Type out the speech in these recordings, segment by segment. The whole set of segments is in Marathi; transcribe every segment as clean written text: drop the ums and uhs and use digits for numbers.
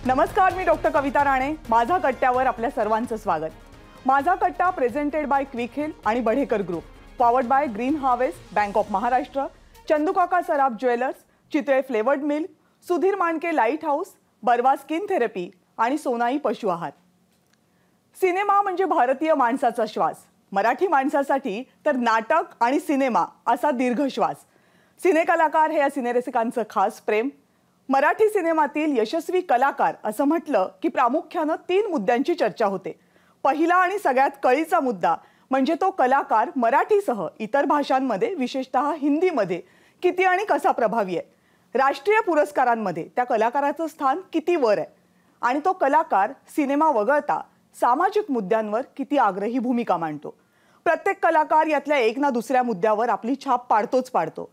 नमस्कार, मी डॉक्टर कविता राणे. माझा कट्ट्यावर आपल्या सर्वांचं स्वागत. माझा कट्टा प्रेझेंटेड बाय क्विक हिल आणि Badhekar group, powered by Green Harvest, Bank of Maharashtra, Chandukaka Saraf jewellers, Chitale flavoured milk, Sudhir Mandke light house, Barwa skin therapy आणि सोनाई पशु आहार. सिनेमा म्हणजे भारतीय माणसाचा श्वास. मराठी माणसासाठी तर नाटक आणि सिनेमा असा दीर्घ श्वास. सिनेकलाकार हे या सिनेरसिकांचं खास प्रेम. मराठी सिनेमातील यशस्वी कलाकार असं म्हटलं की प्रामुख्यानं 3 मुद्द्यांची चर्चा होते. पहिला आणि सगळ्यात कळीचा मुद्दा म्हणजे तो कलाकार मराठीसह इतर भाषांमध्ये, विशेषतः हिंदीमध्ये किती आणि कसा प्रभावी आहे. राष्ट्रीय पुरस्कारांमध्ये त्या कलाकाराचं स्थान किती वर आहे आणि तो कलाकार सिनेमा वगळता सामाजिक मुद्द्यांवर किती आग्रही भूमिका मांडतो. प्रत्येक कलाकार यातल्या एक ना दुसऱ्या मुद्द्यावर आपली छाप पाडतोच पाडतो,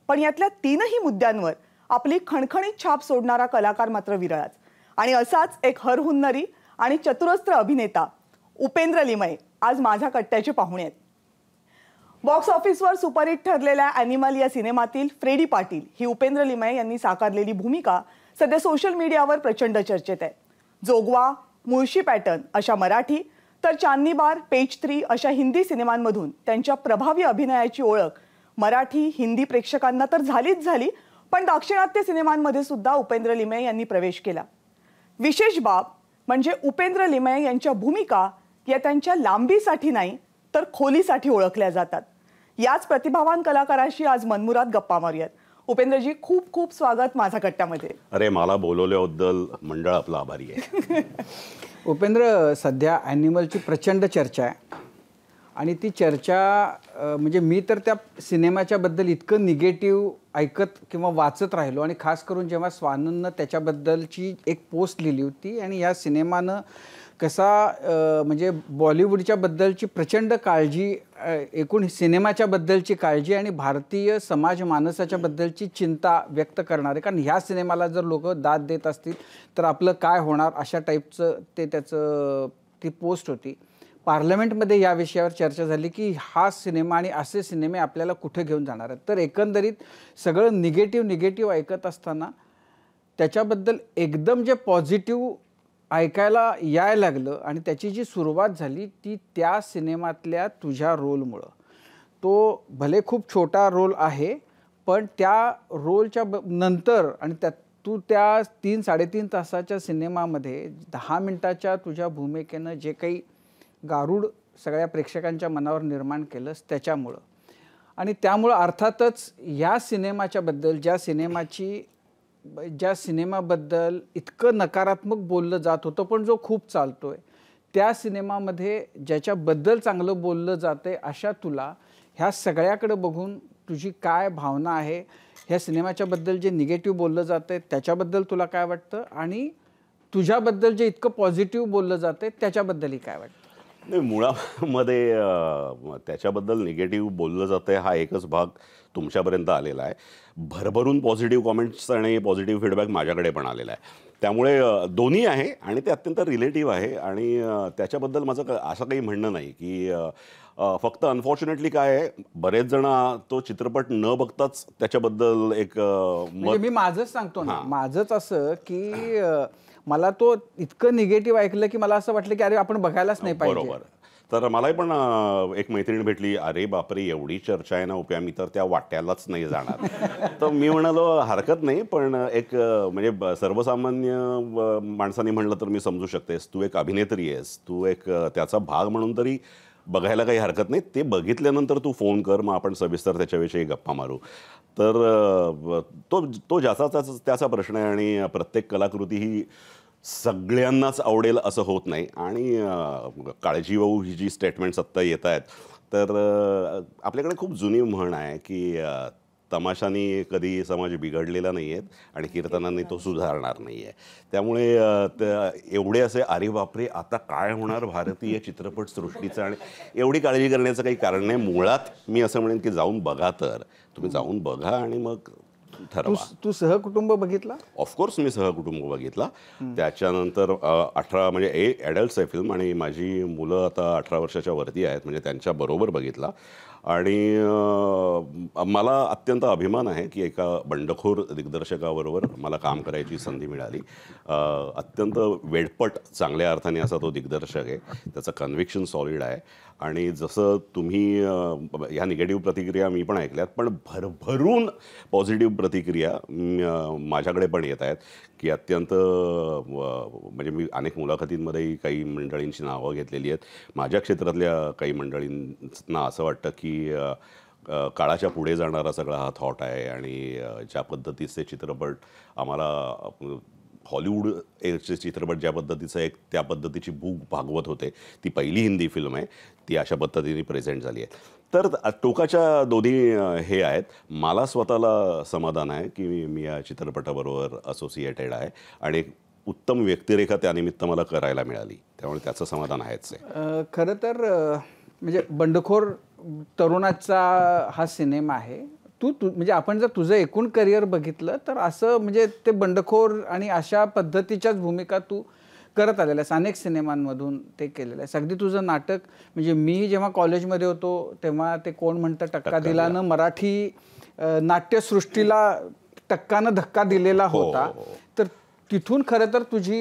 पण यातल्या 3ही मुद्द्यांवर आपली खणखणीत छाप सोडणारा कलाकार मात्र विरळाच. आणि असाच एक हरहुन्नरी आणि चतुरस्त्र अभिनेता उपेंद्र लिमये आज माझ्या कट्ट्याचे पाहुणे आहेत. बॉक्स ऑफिसवर सुपरहिट ठरलेल्या ॲनिमल या सिनेमातील फ्रेडी पाटील ही उपेंद्र लिमये यांनी साकारलेली भूमिका सध्या सोशल मीडियावर प्रचंड चर्चेत आहे. जोगवा, मुळशी पॅटर्न अशा मराठी तर चांदनी बार, पेज 3 अशा हिंदी सिनेमांमधून त्यांच्या प्रभावी अभिनयाची ओळख मराठी, हिंदी प्रेक्षकांना तर झालीच झाली, पण दाक्षिणात्य सिनेमांमध्ये सुद्धा उपेंद्र लिमये यांनी प्रवेश केला. विशेष बाब म्हणजे उपेंद्र लिमये यांच्या भूमिका या त्यांच्या लांबीसाठी नाही तर खोलीसाठी ओळखल्या जातात. याच प्रतिभावान कलाकाराशी आज मनमुराद गप्पा मारूयात. उपेंद्रजी, खूप खूप स्वागत माझा कट्ट्यामध्ये. अरे, मला बोलवल्याबद्दल मंडळ आपला आभारी आहे. उपेंद्र, सध्या ॲनिमलची प्रचंड चर्चा आहे आणि ती चर्चा म्हणजे मी तर त्या सिनेमाच्या बद्दल इतकं निगेटिव्ह ऐकत किंवा वाचत राहिलो आणि खास करून जेव्हा स्वानंदनं त्याच्याबद्दलची एक पोस्ट लिहिली होती आणि या सिनेमानं कसा म्हणजे बॉलिवूडच्या बद्दलची प्रचंड काळजी, एकूण सिनेमाच्या बद्दलची काळजी आणि भारतीय समाज मानसाच्या बद्दलची चिंता व्यक्त करणारे, कारण ह्या सिनेमाला जर लोक दाद देत असतील तर आपलं काय होणार अशा टाईपचं ती पोस्ट होती. पार्लमेंटमध्ये या विषयावर चर्चा झाली की हा सिनेमा आणि असे सिनेमे आपल्याला कुठे घेऊन जाणार आहेत. तर एकंदरीत सगळं निगेटिव्ह ऐकत असताना त्याच्याबद्दल एकदम जे पॉझिटिव्ह ऐकायला यायला लागलं आणि त्याची जी सुरुवात झाली ती त्या सिनेमातल्या तुझ्या रोलमुळं. तो भले खूप छोटा रोल आहे, पण त्या रोलच्या नंतर आणि तू त्या 3-3.5 तासाच्या सिनेमामध्ये 10 मिनिटाच्या तुझ्या भूमिकेनं जे काही गारुड सगळ्या प्रेक्षकांच्या मनावर निर्माण केलंस त्याच्यामुळं आणि त्यामुळं अर्थातच या सिनेमाच्या बद्दल ज्या सिनेमाबद्दल इतकं नकारात्मक बोललं जात होतं पण जो खूप चालतोय, त्या सिनेमामध्ये ज्याच्याबद्दल चांगलं बोललं जातंय अशा तुला ह्या सगळ्याकडे बघून तुझी काय भावना आहे? ह्या सिनेमाच्याबद्दल जे निगेटिव्ह बोललं जातंय त्याच्याबद्दल तुला काय वाटतं आणि तुझ्याबद्दल जे इतकं पॉझिटिव्ह बोललं जातंय त्याच्याबद्दलही काय वाटतं? नाही, मुळामध्ये त्याच्याबद्दल निगेटिव्ह बोललं जातं आहे हा एकच भाग तुमच्यापर्यंत आलेला आहे. भरभरून पॉझिटिव्ह कॉमेंट्स आणि पॉझिटिव्ह फीडबॅक माझ्याकडे पण आलेला आहे. त्यामुळे दोन्ही आहे आणि ते अत्यंत रिलेटिव्ह आहे आणि त्याच्याबद्दल माझं असं काही म्हणणं नाही की फक्त अनफॉर्च्युनेटली काय आहे, बरेच जण तो चित्रपट न बघताच त्याच्याबद्दल एक म्हणजे मी माझंच सांगतो ना, माझंच असं की मला तो इतकं निगेटिव्ह ऐकलं की मला असं वाटलं की अरे आपण बघायलाच नाही पाहिजे. बरोबर. तर मलाही पण एक मैत्रीण भेटली, अरे बापरे एवढी चर्चा आहे ना उप्या, मी तर त्या वाट्यालाच नाही जाणार. तर मी म्हणालो हरकत नाही, पण एक म्हणजे सर्वसामान्य माणसाने म्हणलं तर मी समजू शकतेस, तू एक अभिनेत्री आहेस, तू एक त्याचा भाग म्हणून तरी बघायला काही हरकत नाही. ते बघितल्यानंतर तू फोन कर, मग आपण सविस्तर त्याच्याविषयी गप्पा मारू. तर तो ज्याचा त्याचा प्रश्न आहे आणि प्रत्येक कलाकृती ही सगळ्यांनाच आवडेल असं होत नाही. आणि काळजीवाहू ही जी स्टेटमेंट्स आत्ता येत आहेत, तर आपल्याकडे खूप जुनी म्हण आहे की तमाशाने कधी समाज बिघडलेला नाही आहे आणि कीर्तनांनी तो सुधारणार नाही आहे. त्यामुळे एवढे असे अरे बापरे आता काय होणार भारतीय चित्रपटसृष्टीचं आणि एवढी काळजी करण्याचं काही कारण नाही. मुळात मी असं म्हणेन की जाऊन बघा, तर तुम्ही जाऊन बघा आणि मग ठरवा. तू सहकुटुंब बघितला? ऑफकोर्स मी सहकुटुंब बघितला. त्याच्यानंतर 18 म्हणजे ॲडल्ट्स आहे फिल्म आणि माझी मुलं आता 18 वर्षाच्या वरती आहेत, म्हणजे त्यांच्याबरोबर बघितला. आणि मला अत्यंत अभिमान आहे की एका बंडखोर दिग्दर्शकाबरोबर मला काम करायची संधी मिळाली. अत्यंत वेडपट चांगल्या अर्थाने असा तो दिग्दर्शक आहे. त्याचं कन्व्हिक्शन सॉलिड आहे आणि जसं तुम्ही ह्या निगेटिव्ह प्रतिक्रिया मी पण ऐकल्यात, पण भरभरून पॉझिटिव्ह प्रतिक्रिया माझ्याकडे पण येत आहेत की अत्यंत म्हणजे मी अनेक मुलाखतींमध्येही काही मंडळींची नावं घेतलेली आहेत. माझ्या क्षेत्रातल्या काही मंडळींना असं वाटतं की काळाच्या पुढे जाणारा सगळा हा थॉट आहे आणि ज्या पद्धतीचे चित्रपट आम्हाला हॉलिवूडचे चित्रपट ज्या पद्धतीचं एक त्या पद्धतीची भूक भागवत होते, ती पहिली हिंदी फिल्म आहे, ती अशा पद्धतीने प्रेझेंट झाली आहे. तर टोकाच्या दोन्ही हे आहेत. मला स्वतःला समाधान आहे की मी या चित्रपटाबरोबर असोसिएटेड आहे आणि एक उत्तम व्यक्तिरेखा त्यानिमित्त मला करायला मिळाली, त्यामुळे त्याचं समाधान आहेच आहे. खरं तर म्हणजे बंडखोर तरुणाचा हा सिनेमा आहे. तू म्हणजे आपण जर तुझं एकूण करिअर बघितलं तर असं म्हणजे ते बंडखोर आणि अशा पद्धतीच्याच भूमिका तू करत आलेला आहेस. अनेक सिनेमांमधून ते केलेलं आहेस. अगदी तुझं नाटक म्हणजे मी जेव्हा कॉलेजमध्ये होतो तेव्हा ते कोण म्हणतं टक्का दिलानं मराठी नाट्यसृष्टीला टक्कानं धक्का दिलेला होता. तर तिथून खरं तर तुझी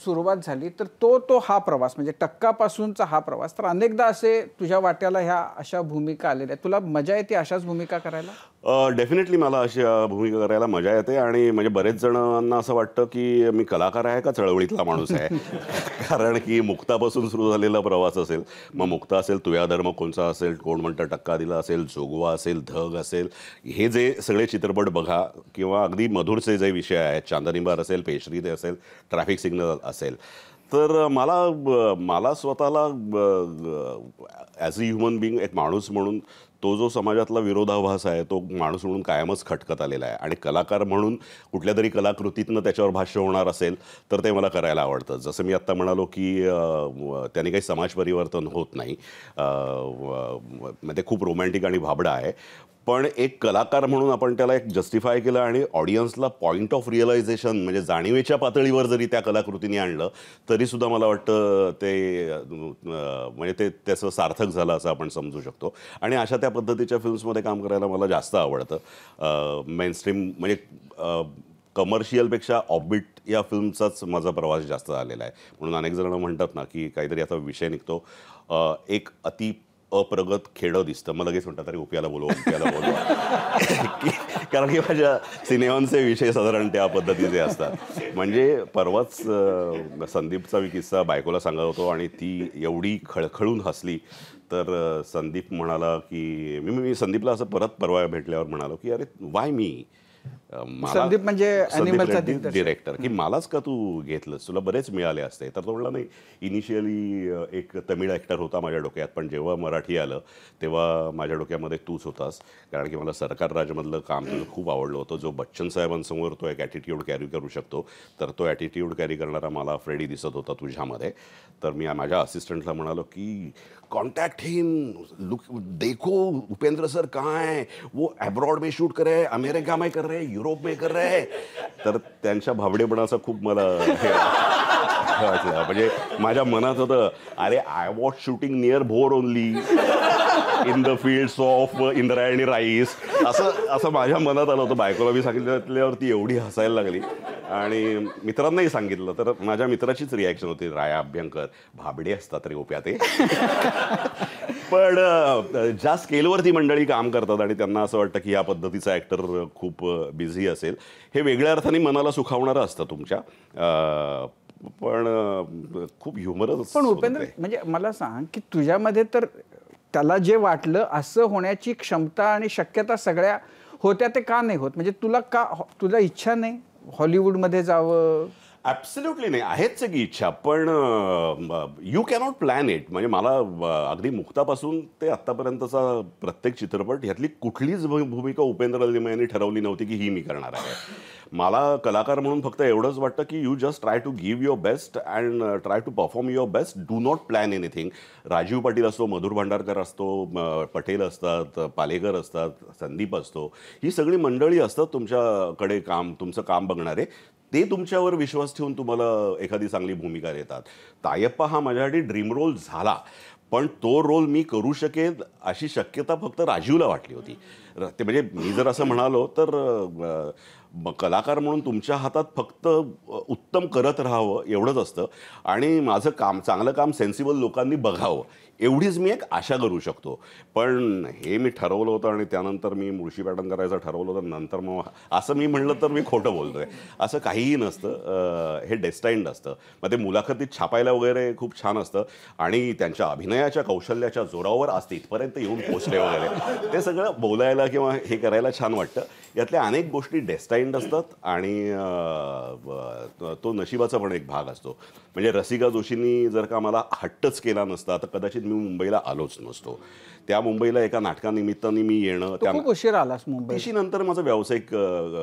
सुरुवात झाली. तर तो हा प्रवास म्हणजे टक्कापासूनचा हा प्रवास, तर अनेकदा असे तुझ्या वाट्याला ह्या अशा भूमिका आलेल्या आहेत. तुला मजा येते अशाच भूमिका करायला? डेफिनेटली मला अशा भूमिका करायला मजा येते आणि म्हणजे बरेच जणांना असं वाटतं की मी कलाकार आहे का चळवळीतला माणूस आहे. कारण की मुक्तापासून सुरू झालेला प्रवास असेल, मग मुक्ता असेल, तुया धर्म कोणचा असेल, कोण म्हणतं टक्का दिला असेल, जोगवा असेल, धग असेल, हे जे सगळे चित्रपट बघा किंवा अगदी मधुरचे जे विषय आहेत, चांदणीबार असेल, पेशरी असेल, ट्रॅफिक सिग्नल असेल, तर मला स्वतःला ॲज अ ह्युमन बिईंग एक माणूस म्हणून तो जो समाजातला विरोधाभास आहे तो माणूस म्हणून कायमच खटकत आलेला आहे आणि कलाकार म्हणून कुठल्या तरी कलाकृतीतनं त्याच्यावर भाष्य होणार असेल तर ते मला करायला आवडतं. जसं मी आत्ता म्हणालो की त्याने काही समाज परिवर्तन होत नाही, ते खूप रोमॅन्टिक आणि भाबडं आहे, पण एक कलाकार म्हणून आपण त्याला एक जस्टिफाय केलं आणि ऑडियन्सला पॉईंट ऑफ रिअलायझेशन म्हणजे जाणीवेच्या पातळीवर जरी त्या कलाकृतीने आणलं तरीसुद्धा मला वाटतं ते म्हणजे ते त्याचं सार्थक झालं असं आपण समजू शकतो. आणि अशा त्या पद्धतीच्या फिल्म्समध्ये काम करायला मला जास्त आवडतं. मेनस्ट्रीम म्हणजे कमर्शियलपेक्षा ऑफबीट या फिल्मचाच माझा प्रवास जास्त झालेला आहे. म्हणून अनेक जण म्हणतात ना की काहीतरी आता विषय निघतो, एक अति अप्रगत खेडं दिसतं, मग लगेच म्हणतात तरी उपयाला बोलवा कारण की माझ्या सिनेमांचे विषय साधारण त्या पद्धतीचे असतात. म्हणजे परवाच संदीपचा किस्सा बायकोला सांगत होतो आणि ती एवढी खळखळून हसली तर संदीप म्हणाला की मी संदीपला असं परत परवा भेटल्यावर म्हणालो की अरे वाय मी, संदीप म्हणजे डिरेक्टर, की मलाच का तू घेतलंस, तुला बरेच मिळाले असते. तर तो म्हणला नाही, इनिशियली एक तमिळ ॲक्टर होता माझ्या डोक्यात, पण जेव्हा मराठी आलं तेव्हा माझ्या डोक्यामध्ये तूच होतास. कारण की मला सरकार राजमधलं काम तुझं खूप आवडलं होतं. जो बच्चन साहेबांसमोर तो एक ॲटिट्यूड कॅरी करू शकतो, तर तो ॲटिट्यूड कॅरी करणारा मला फ्रेडी दिसत होता तुझ्यामध्ये. तर मी माझ्या असिस्टंटला म्हणालो की कॉन्टॅक्ट हिम, लुक देखो उपेंद्र सर कहाँ है, वो अब्रॉड में शूट कर रहे हैं, अमेरिका में कर रहे हैं, युरोप में कर रहे हैं. तर त्यांच्या भाबडेपणाचा खूप मला वाटलं. म्हणजे माझ्या मनात होतं अरे I was shooting near Bhor only in the fields of Indrayani rice, असं माझ्या मनात आलं होतं. बायकोला मी सांगितल्यावर ती एवढी हसायला लागली आणि मित्रांनाही सांगितलं तर माझ्या मित्राचीच रिॲक्शन होती, राया अभ्यंकर भाबडे असतात रे ओप्या ते. पण ज्या स्केलवरती मंडळी काम करतात आणि त्यांना असं वाटतं की या पद्धतीचा ॲक्टर खूप बिझी असेल, हे वेगळ्या अर्थाने मनाला सुखावणारं असतं तुमच्या, पण खूप ह्युमरस. पण उपेंद्र म्हणजे मला सांग की तुझ्यामध्ये तर त्याला जे वाटलं असं होण्याची क्षमता आणि शक्यता सगळ्या होत्या, ते का नाही होत? म्हणजे तुला इच्छा नाही हॉलिवूडमध्ये जावं? ॲब्सल्युटली नाही, आहेच की इच्छा, पण यू कॅनॉट प्लॅन इट. म्हणजे मला अगदी मुक्तापासून ते आत्तापर्यंतचा प्रत्येक चित्रपट ह्यातली कुठलीच भूमिका उपेंद्र लिमयांनी ठरवली नव्हती की ही मी करणार आहे. मला कलाकार म्हणून फक्त एवढंच वाटतं की you just try to give your best and try to perform your best. Do not plan anything. Rajiv Patil असतो, मधुर भांडारकर असतो, पटेल असतात, पालेकर असतात, संदीप असतो, ही सगळी मंडळी असतात तुमच्याकडे तुमचं काम बघणारे. ते तुमच्यावर विश्वास ठेवून तुम्हाला एखादी चांगली भूमिका देतात. तायप्पा हा माझ्यासाठी ड्रीम रोल झाला, पण तो रोल मी करू शकेल अशी शक्यता फक्त राजीवला वाटली होती. ते म्हणजे मी जर असं म्हणालो तर कलाकार म्हणून तुमच्या हातात फक्त उत्तम करत राहावं एवढंच असतं आणि माझं काम, चांगलं काम सेन्सिबल लोकांनी बघावं एवढीच मी एक आशा करू शकतो. पण हे मी ठरवलं होतं आणि त्यानंतर मी मुळशी पॅटर्न करायचं ठरवलं होतं, नंतर मग असं मी म्हणलं तर मी खोटं बोलतोय. असं काहीही नसतं, हे डेस्टाईन्ड असतं. मग ते मुलाखतीत छापायला वगैरे खूप छान असतं आणि त्यांच्या अभिनयाच्या कौशल्याच्या जोरावर आज ते इथपर्यंत येऊन पोचले वगैरे, ते सगळं बोलायला किंवा हे करायला छान वाटतं. यातल्या अनेक गोष्टी डेस्टाईन्ड असतात आणि तो नशिबाचा पण एक भाग असतो. म्हणजे रसिका जोशींनी जर का मला हट्टच केला नसता तर कदाचित मी मुंबईला आलोच नसतो. त्या मुंबईला एका नाटकानिमित्ताने मी येणं, तू खूप उशीर आलास मुंबईत. त्याशी नंतर माझं व्यावसायिक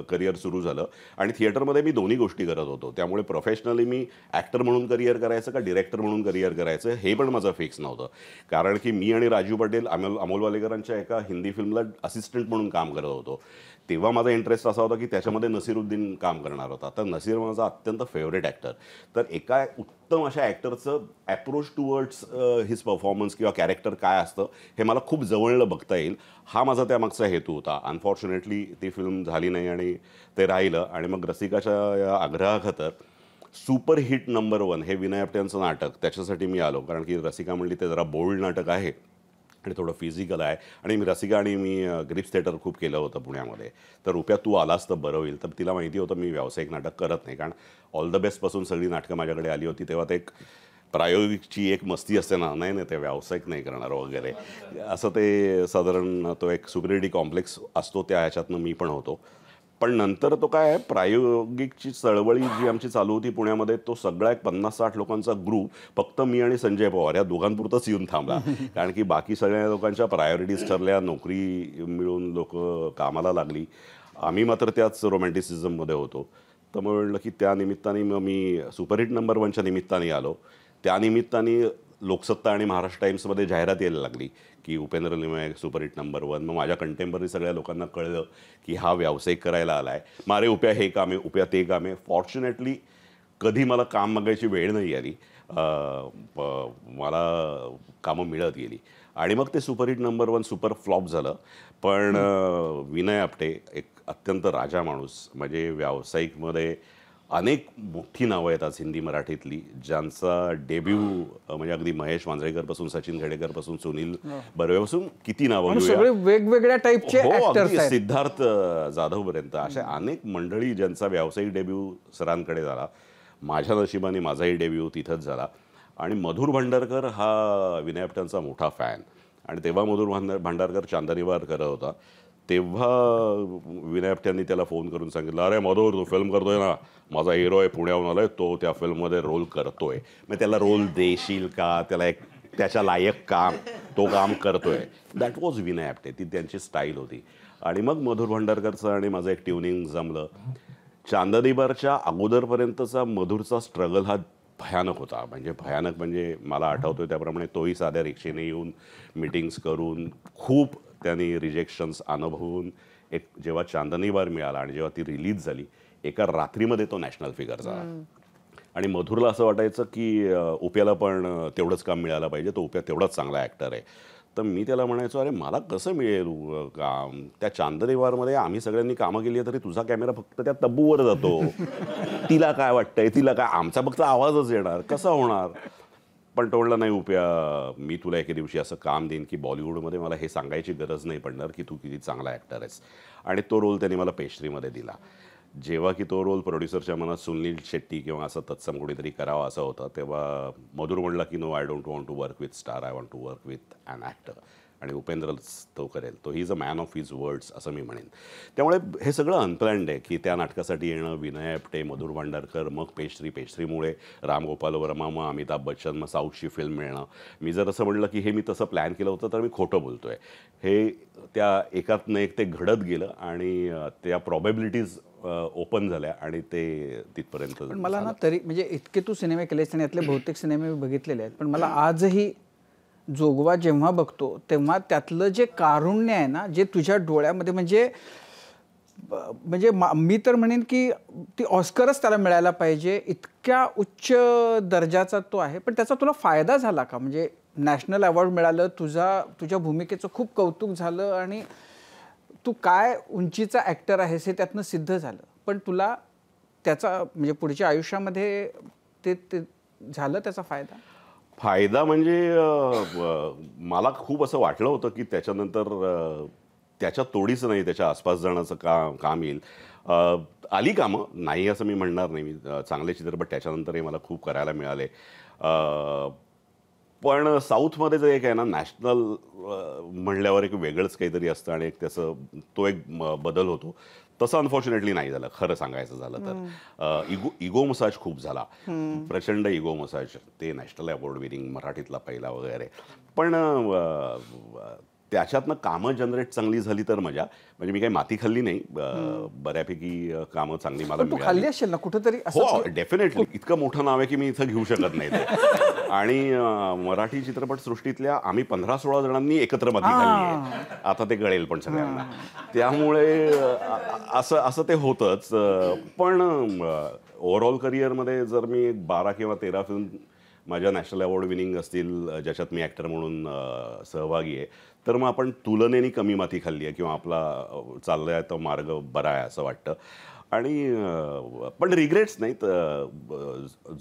करिअर सुरू झालं आणि थिएटरमध्ये मी दोन्ही गोष्टी करत होतो. त्यामुळे प्रोफेशनली मी ॲक्टर म्हणून करिअर करायचं का डिरेक्टर म्हणून करिअर करायचं हे पण माझं फिक्स नव्हतं. कारण की मी आणि राजू पटेल अमोल वालेकरांच्या एका हिंदी फिल्मला असिस्टंट म्हणून काम करत होतो. तेव्हा माझा इंटरेस्ट असा होता की त्याच्यामध्ये नसीरुद्दीन काम करणार होता. तर नसीर माझा अत्यंत फेवरेट ॲक्टर. तर एका उत्तम अशा ॲक्टरचं ॲप्रोच टुवर्ड्स हिज परफॉर्मन्स किंवा कॅरेक्टर काय असतं हे मला खूप जवळनं बघता येईल, हा माझा त्यामागचा हेतू होता. अनफॉर्च्युनेटली ती फिल्म झाली नाही आणि ते राहिलं. आणि मग रसिकाच्या या आग्रहाखातर सुपरहिट नंबर 1 हे विनय आपटेंचं नाटक, त्याच्यासाठी मी आलो. कारण की रसिका म्हणली ते जरा बोल्ड नाटक आहे आणि थोडं फिजिकल आहे आणि रसिका आणि मी ग्रिप्स थिएटर खूप केलं होतं पुण्यामध्ये. तर रुपया तू आलास तर बरं होईल. तर तिला माहिती होतं मी व्यावसायिक नाटक करत नाही, कारण ऑल द बेस्टपासून सगळी नाटकं माझ्याकडे आली होती. तेव्हा ते एक प्रायोगिकची एक मस्ती असते ना, नाही ते व्यावसायिक नाही करणार वगैरे असं, ते साधारण तो एक सुपिरियरिटी कॉम्प्लेक्स असतो, त्या ह्याच्यातनं मी पण होतो. पण नंतर तो काय आहे, प्रायोगिकची चळवळी जी आमची चालू होती पुण्यामध्ये, तो सगळा एक 50-60 लोकांचा ग्रुप फक्त मी आणि संजय पवार या दोघांपुरतंच येऊन थांबला. कारण की बाकी सगळ्या लोकांच्या प्रायोरिटीज ठरल्या, नोकरी मिळून लोक कामाला लागली. आम्ही मात्र त्याच रोमॅन्टिसिझममध्ये होतो. तर मग म्हटलं की त्या निमित्ताने मग मी सुपरहिट नंबर 1च्या निमित्ताने आलो. त्यानिमित्ताने लोकसत्ता आणि महाराष्ट्र टाइम्समध्ये जाहिरात यायला लागली की उपेंद्र लिमये सुपरहिट नंबर 1. मग माझ्या कंटेम्पररी सगळ्या लोकांना कळलं की हा व्यावसायिक करायला आला आहे. मारे उप्या हे काम आहे, उप्या ते काम आहे. फॉर्च्युनेटली कधी मला काम मागायची वेळ नाही आली, मला कामं मिळत गेली आणि मग ते सुपरहिट नंबर 1 सुपर फ्लॉप झालं. पण विनय आपटे एक अत्यंत राजा माणूस, म्हणजे व्यावसायिकमध्ये अनेक मोठी नावं आहेत आज हिंदी मराठीतली, ज्यांचा डेब्यू म्हणजे अगदी महेश मांजरेकरपासून सचिन खेडेकरपासून सुनील बर्वेपासून किती नावं, सगळे वेगवेगळ्या टाईपचे ॲक्टर्स आहेत, सिद्धार्थ जाधवपर्यंत अशा अनेक मंडळी ज्यांचा व्यावसायिक डेब्यू सरांकडे झाला. माझ्या नशिबाने माझाही डेब्यू तिथंच झाला. आणि मधुर भांडारकर हा विनय आपटेंचा मोठा फॅन, आणि तेव्हा मधुर भांडारकर चांदनीवार करत होता. तेव्हा विनय आपट्यांनी त्याला फोन करून सांगितलं, अरे मधुर, तू फिल्म करतोय ना, माझा हिरो आहे, पुण्याहून आलाय, तो त्या फिल्ममध्ये रोल करतोय, मग त्याला रोल देशील का, त्याला एक त्याच्या लायक काम तो काम करतोय. दॅट वॉज विनय आपटे, ती त्यांची स्टाईल होती. आणि मग मधुर भांडारकरचं आणि माझं एक ट्युनिंग जमलं. चांदनीबारच्या अगोदरपर्यंतचा मधुरचा स्ट्रगल हा भयानक होता. म्हणजे भयानक म्हणजे मला आठवतोय त्याप्रमाणे तोही साध्या रिक्षेने येऊन मीटिंग्स करून खूप त्यांनी रिजेक्शन्स अनुभवून एक जेव्हा चांदनीबार मिळाला आणि जेव्हा ती रिलीज झाली, एका रात्रीमध्ये तो नॅशनल फिगर झाला. आणि मधुरला असं वाटायचं की उप्याला पण तेवढंच काम मिळालं पाहिजे, तो उप्या तेवढाच चांगला ॲक्टर आहे. तर मी त्याला म्हणायचो, अरे मला कसं मिळेल काम, त्या चांदनीवारमध्ये आम्ही सगळ्यांनी कामं केली तरी तुझा कॅमेरा फक्त त्या तब्बूवर जातो, तिला काय वाटतंय, तिला काय, आमचा फक्त आवाजच येणार, कसं होणार. पण तो म्हणला, नाही उप्या, मी तुला एके दिवशी असं काम देईन की बॉलिवूडमध्ये मला हे सांगायची गरज नाही पडणार की तू किती चांगला ॲक्टर आहेस. आणि तो रोल त्यांनी मला पेस्ट्रीमध्ये दिला. जेव्हा की तो रोल प्रोड्युसरच्या मनात सुनील शेट्टी किंवा असं तत्सम कोणीतरी करावा असं होतं, तेव्हा मधुर म्हणला की no, I don't want to work with star, I want to work with an actor. आणि उपेंद्रच तो करेल, तो he is a man of his words असं मी म्हणेन. त्यामुळे हे सगळं अनप्लॅन्ड आहे की त्या नाटकासाठी येणं, विनय आपटे, मधुर भांडारकर, मग पेस्ट्रीमुळे राम गोपाल वर्मा, मग अमिताभ बच्चन, मग साऊथची फिल्म मिळणं. मी जर असं म्हटलं की हे मी तसं प्लॅन केलं होतं तर मी खोटं बोलतोय. हे त्या एकातनं एक ते घडत गेलं आणि त्या प्रॉबॅबिलिटीज ओपन झाल्या आणि ते तिथपर्यंत. पण मला ना तरी म्हणजे इतके तू सिनेमे केलेस आणि यातले बहुतेक सिनेमे मी बघितलेले आहेत, पण मला आजही जोगवा जेव्हा बघतो तेव्हा त्यातलं जे कारुण्य आहे ना, जे तुझ्या डोळ्यामध्ये, म्हणजे मी तर म्हणेन की ती ऑस्करच त्याला मिळायला पाहिजे, इतक्या उच्च दर्जाचा तो आहे. पण त्याचा तुला फायदा झाला का? म्हणजे नॅशनल अवॉर्ड मिळालं, तुझ्या भूमिकेचं खूप कौतुक झालं आणि तू काय उंचीचा ॲक्टर आहेस हे त्यातनं सिद्ध झालं. पण तुला त्याचा म्हणजे पुढच्या आयुष्यामध्ये ते झालं त्याचा फायदा म्हणजे मला खूप असं वाटलं होतं की त्याच्यानंतर त्याच्या तोडीच नाही, त्याच्या आसपास जाण्याचं काम येईल. आली कामं, नाही असं मी म्हणणार नाही. मी चांगले चित्रपट त्याच्यानंतरही मला खूप करायला मिळाले. पण साऊथमध्ये जे एक आहे ना, नॅशनल म्हणल्यावर एक वेगळंच काहीतरी असतं आणि एक त्याचं तो एक बदल होतो. तसं अनफॉर्च्युनेटली नाही झालं खरं सांगायचं झालं तर. इगो मसाज खूप झाला, प्रचंड इगो मसाज. ते नॅशनल अवॉर्ड विनिंग मराठीतला पहिला वगैरे. पण त्याच्यातनं कामं जनरेट चांगली झाली तर मजा. म्हणजे मी काही माती खाल्ली नाही, बऱ्यापैकी कामं चांगली मला तू खाल्ली असेल ना कुठेतरी? हो, डेफिनेटली. इतकं मोठं नाव आहे की मी इथं घेऊ शकत नाही ते. आणि मराठी चित्रपट सृष्टीतल्या आम्ही 15-16 जणांनी एकत्र माती खाल्ली आहे. आता ते कळेल पण सगळ्यांना. त्यामुळे असं ते होतंच. पण ओव्हरऑल करिअरमध्ये जर मी 12 किंवा 13 फिल्म माझ्या नॅशनल अवॉर्ड विनिंग असतील ज्याच्यात मी ॲक्टर म्हणून सहभागी आहे, तर मग आपण तुलनेने कमी माती खाल्ली आहे किंवा आपला चाललाय तो मार्ग बरा आहे असं वाटतं. आणि पण रिग्रेट्स नाहीत.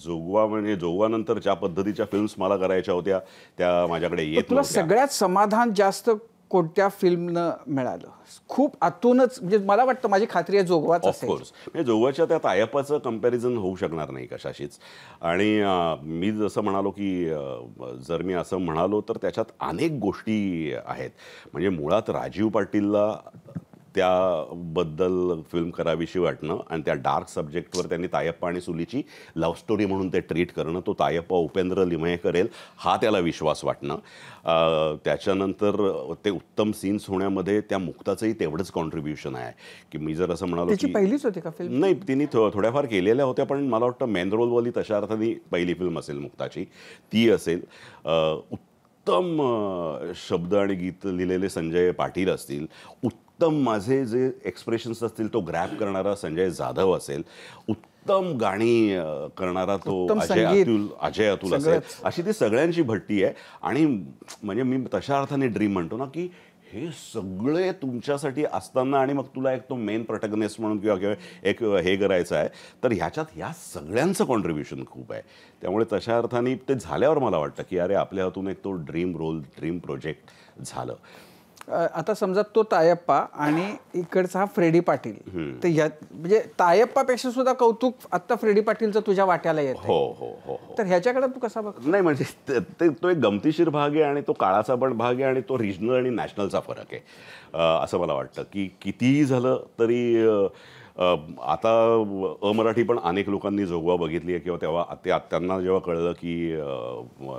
जोगवानंतर ज्या पद्धतीच्या फिल्म्स मला करायच्या होत्या त्या माझ्याकडे येत तुला नव्हत्या. सगळ्यात समाधान जास्त कोणत्या फिल्मनं मिळालं? खूप आतूनच, म्हणजे मला वाटतं, माझी खात्री आहे जोगवाच असेल. ऑफकोर्स. म्हणजे जोगवाच्या त्यात आयप्पाचं कंपॅरिझन होऊ शकणार नाही कशाशीच. आणि मी जसं म्हणालो की जर मी असं म्हणालो तर त्याच्यात अनेक गोष्टी आहेत. म्हणजे मुळात राजीव पाटीलला त्याबद्दल फिल्म करावीशी वाटणं आणि त्या डार्क सब्जेक्टवर त्यांनी तायप्पा आणि सुलीची लव्ह स्टोरी म्हणून ते ट्रीट करणं, तो तायप्पा उपेंद्र लिमये करेल हा त्याला विश्वास वाटणं. त्याच्यानंतर ते उत्तम सीन्स होण्यामध्ये त्या मुक्ताचंही तेवढंच कॉन्ट्रीब्युशन आहे. की मी जर असं म्हणालो त्याची की पहिलीच होती का फिल्म? नाही, तिने थोड्याफार केलेल्या होत्या, पण मला वाटतं मेन रोलवाली तशा अर्थाने पहिली फिल्म असेल मुक्ताची, ती असेल. उत्तम शब्द आणि गीत लिहिलेले संजय पाटील असतील. उत्तम माझे जे एक्सप्रेशन्स असतील तो ग्रॅप करणारा संजय जाधव असेल. उत्तम गाणी करणारा तो अजय अतुल असेल. अशी ती सगळ्यांची भट्टी आहे. आणि म्हणजे मी तशा अर्थाने ड्रीम म्हणतो ना की हे सगळे तुमच्यासाठी असताना आणि मग तुला एक तो मेन प्रोटॅगनिस्ट म्हणून किंवा एक हे करायचं आहे, तर ह्याच्यात ह्या सगळ्यांचं कॉन्ट्रीब्युशन खूप आहे. त्यामुळे तशा अर्थाने ते झाल्यावर मला वाटतं की अरे आपल्या हातून एक तो ड्रीम रोल, ड्रीम प्रोजेक्ट झालं. आता समजा तो तायप्पा आणि इकडचा हा फ्रेडी पाटील, तर म्हणजे तायप्पापेक्षा सुद्धा कौतुक आता फ्रेडी पाटीलचं तुझ्या वाट्याला येत. हो हो हो. तर ह्याच्याकडे तू कसा बघ? नाही म्हणजे तो एक गमतीशीर भाग आहे आणि तो काळाचा पण भाग आहे आणि तो रिजनल आणि नॅशनलचा फरक आहे. असं मला वाटतं की कितीही झालं तरी आता अमराठी पण अनेक लोकांनी जोगवा बघितली आहे किंवा तेव्हा त्यांना जेव्हा कळलं की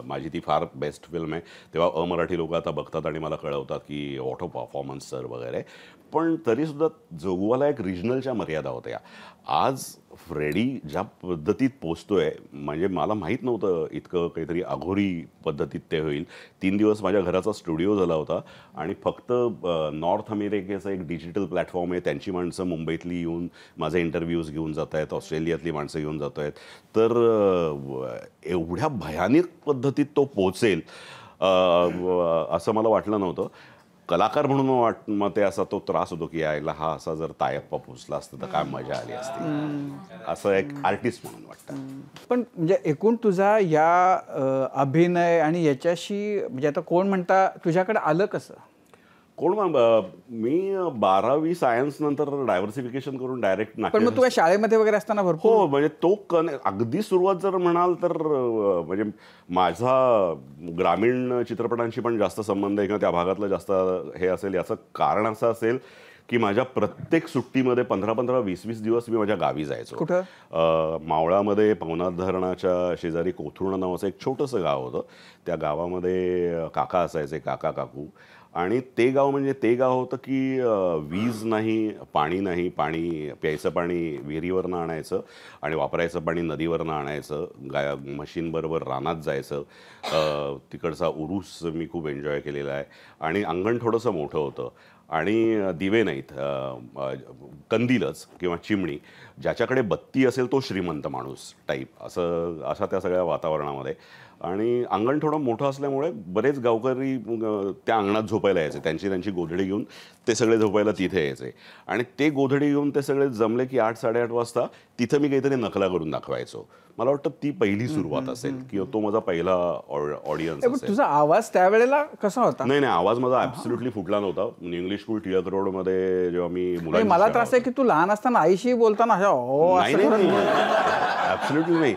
माझी ती फार बेस्ट फिल्म आहे, तेव्हा अमराठी लोक आता बघतात आणि मला कळवतात की ऑटो परफॉर्मन्स सर वगैरे. पण तरीसुद्धा जोगवाला एक रिजनलच्या मर्यादा होत्या. आज फ्रेडी ज्या पद्धतीत पोचतोय, म्हणजे मला माहीत नव्हतं इतकं काहीतरी अघोरी पद्धतीत ते होईल. 3 दिवस माझ्या घराचा स्टुडिओ झाला होता आणि फक्त नॉर्थ अमेरिकेचा एक डिजिटल प्लॅटफॉर्म आहे, त्यांची माणसं मुंबईतली येऊन माझे इंटरव्ह्यूज घेऊन जात आहेत, ऑस्ट्रेलियातली माणसं घेऊन जात आहेत. तर एवढ्या भयानक पद्धतीत तो पोचेल असं मला वाटलं नव्हतं. कलाकार म्हणून मग ते असा तो त्रास होतो की यायला हा असा जर तायप्पा पोचला असतं तर काय मजा आली असती, असं एक आर्टिस्ट म्हणून वाटतं. पण म्हणजे एकूण तुझा या अभिनय आणि याच्याशी म्हणजे आता कोण म्हणता तुझ्याकडे आलं कसं? मी 12वी सायन्स नंतर डायव्हर्सिफिकेशन करून डायरेक्ट पण मग तुझ्या शाळेमध्ये वगैरे असताना भरपूर? हो, म्हणजे तो अगदी सुरुवात जर म्हणाल तर म्हणजे माझा ग्रामीण चित्रपटांशी पण जास्त संबंध आहे किंवा त्या भागातलं जास्त हे असेल. याचं कारण असं असेल की माझ्या प्रत्येक सुट्टीमध्ये 15-15, 20-20 दिवस मी माझ्या गावी जायचो. कुठं? मावळामध्ये पवनाथ धरणाच्या शेजारी कोथरूड नावाचं एक छोटंसं गाव होतं. त्या गावामध्ये काका असायचे, काका काकू. आणि ते गाव म्हणजे ते गाव होतं की वीज नाही, पाणी नाही. प्यायचं पाणी विहिरीवरनं आणायचं आणि वापरायचं पाणी नदीवरनं आणायचं. म्हशींबरोबर रानात जायचं. तिकडचा उरूस मी खूप एन्जॉय केलेला आहे. आणि अंगण थोडंसं मोठं होतं आणि दिवे नाहीत, कंदीलच किंवा चिमणी. ज्याच्याकडे बत्ती असेल तो श्रीमंत माणूस टाईप, अशा त्या सगळ्या वातावरणामध्ये. आणि अंगण थोडं मोठं असल्यामुळे बरेच गावकरी त्या अंगणात झोपायला यायचे. त्यांची गोधडी घेऊन ते सगळे झोपायला तिथे यायचे आणि ते गोधडी घेऊन ते सगळे जमले की 8-8:30 वाजता तिथं मी काहीतरी नकला करून दाखवायचो. मला वाटतं ती पहिली सुरुवात असेल किंवा तो माझा पहिला ऑडियन्स असेल. तुझा आवाज त्यावेळेला कसा होता? नाही, आवाज माझा ॲब्सोल्युटली फुटला नव्हता. इंग्लिश स्कूल टिळक रोडमध्ये जेव्हा मी मुलांची मला त्रास आहे की तू लहान असताना आईशी बोलताना नाही, ॲब्सोल्युटली नाही.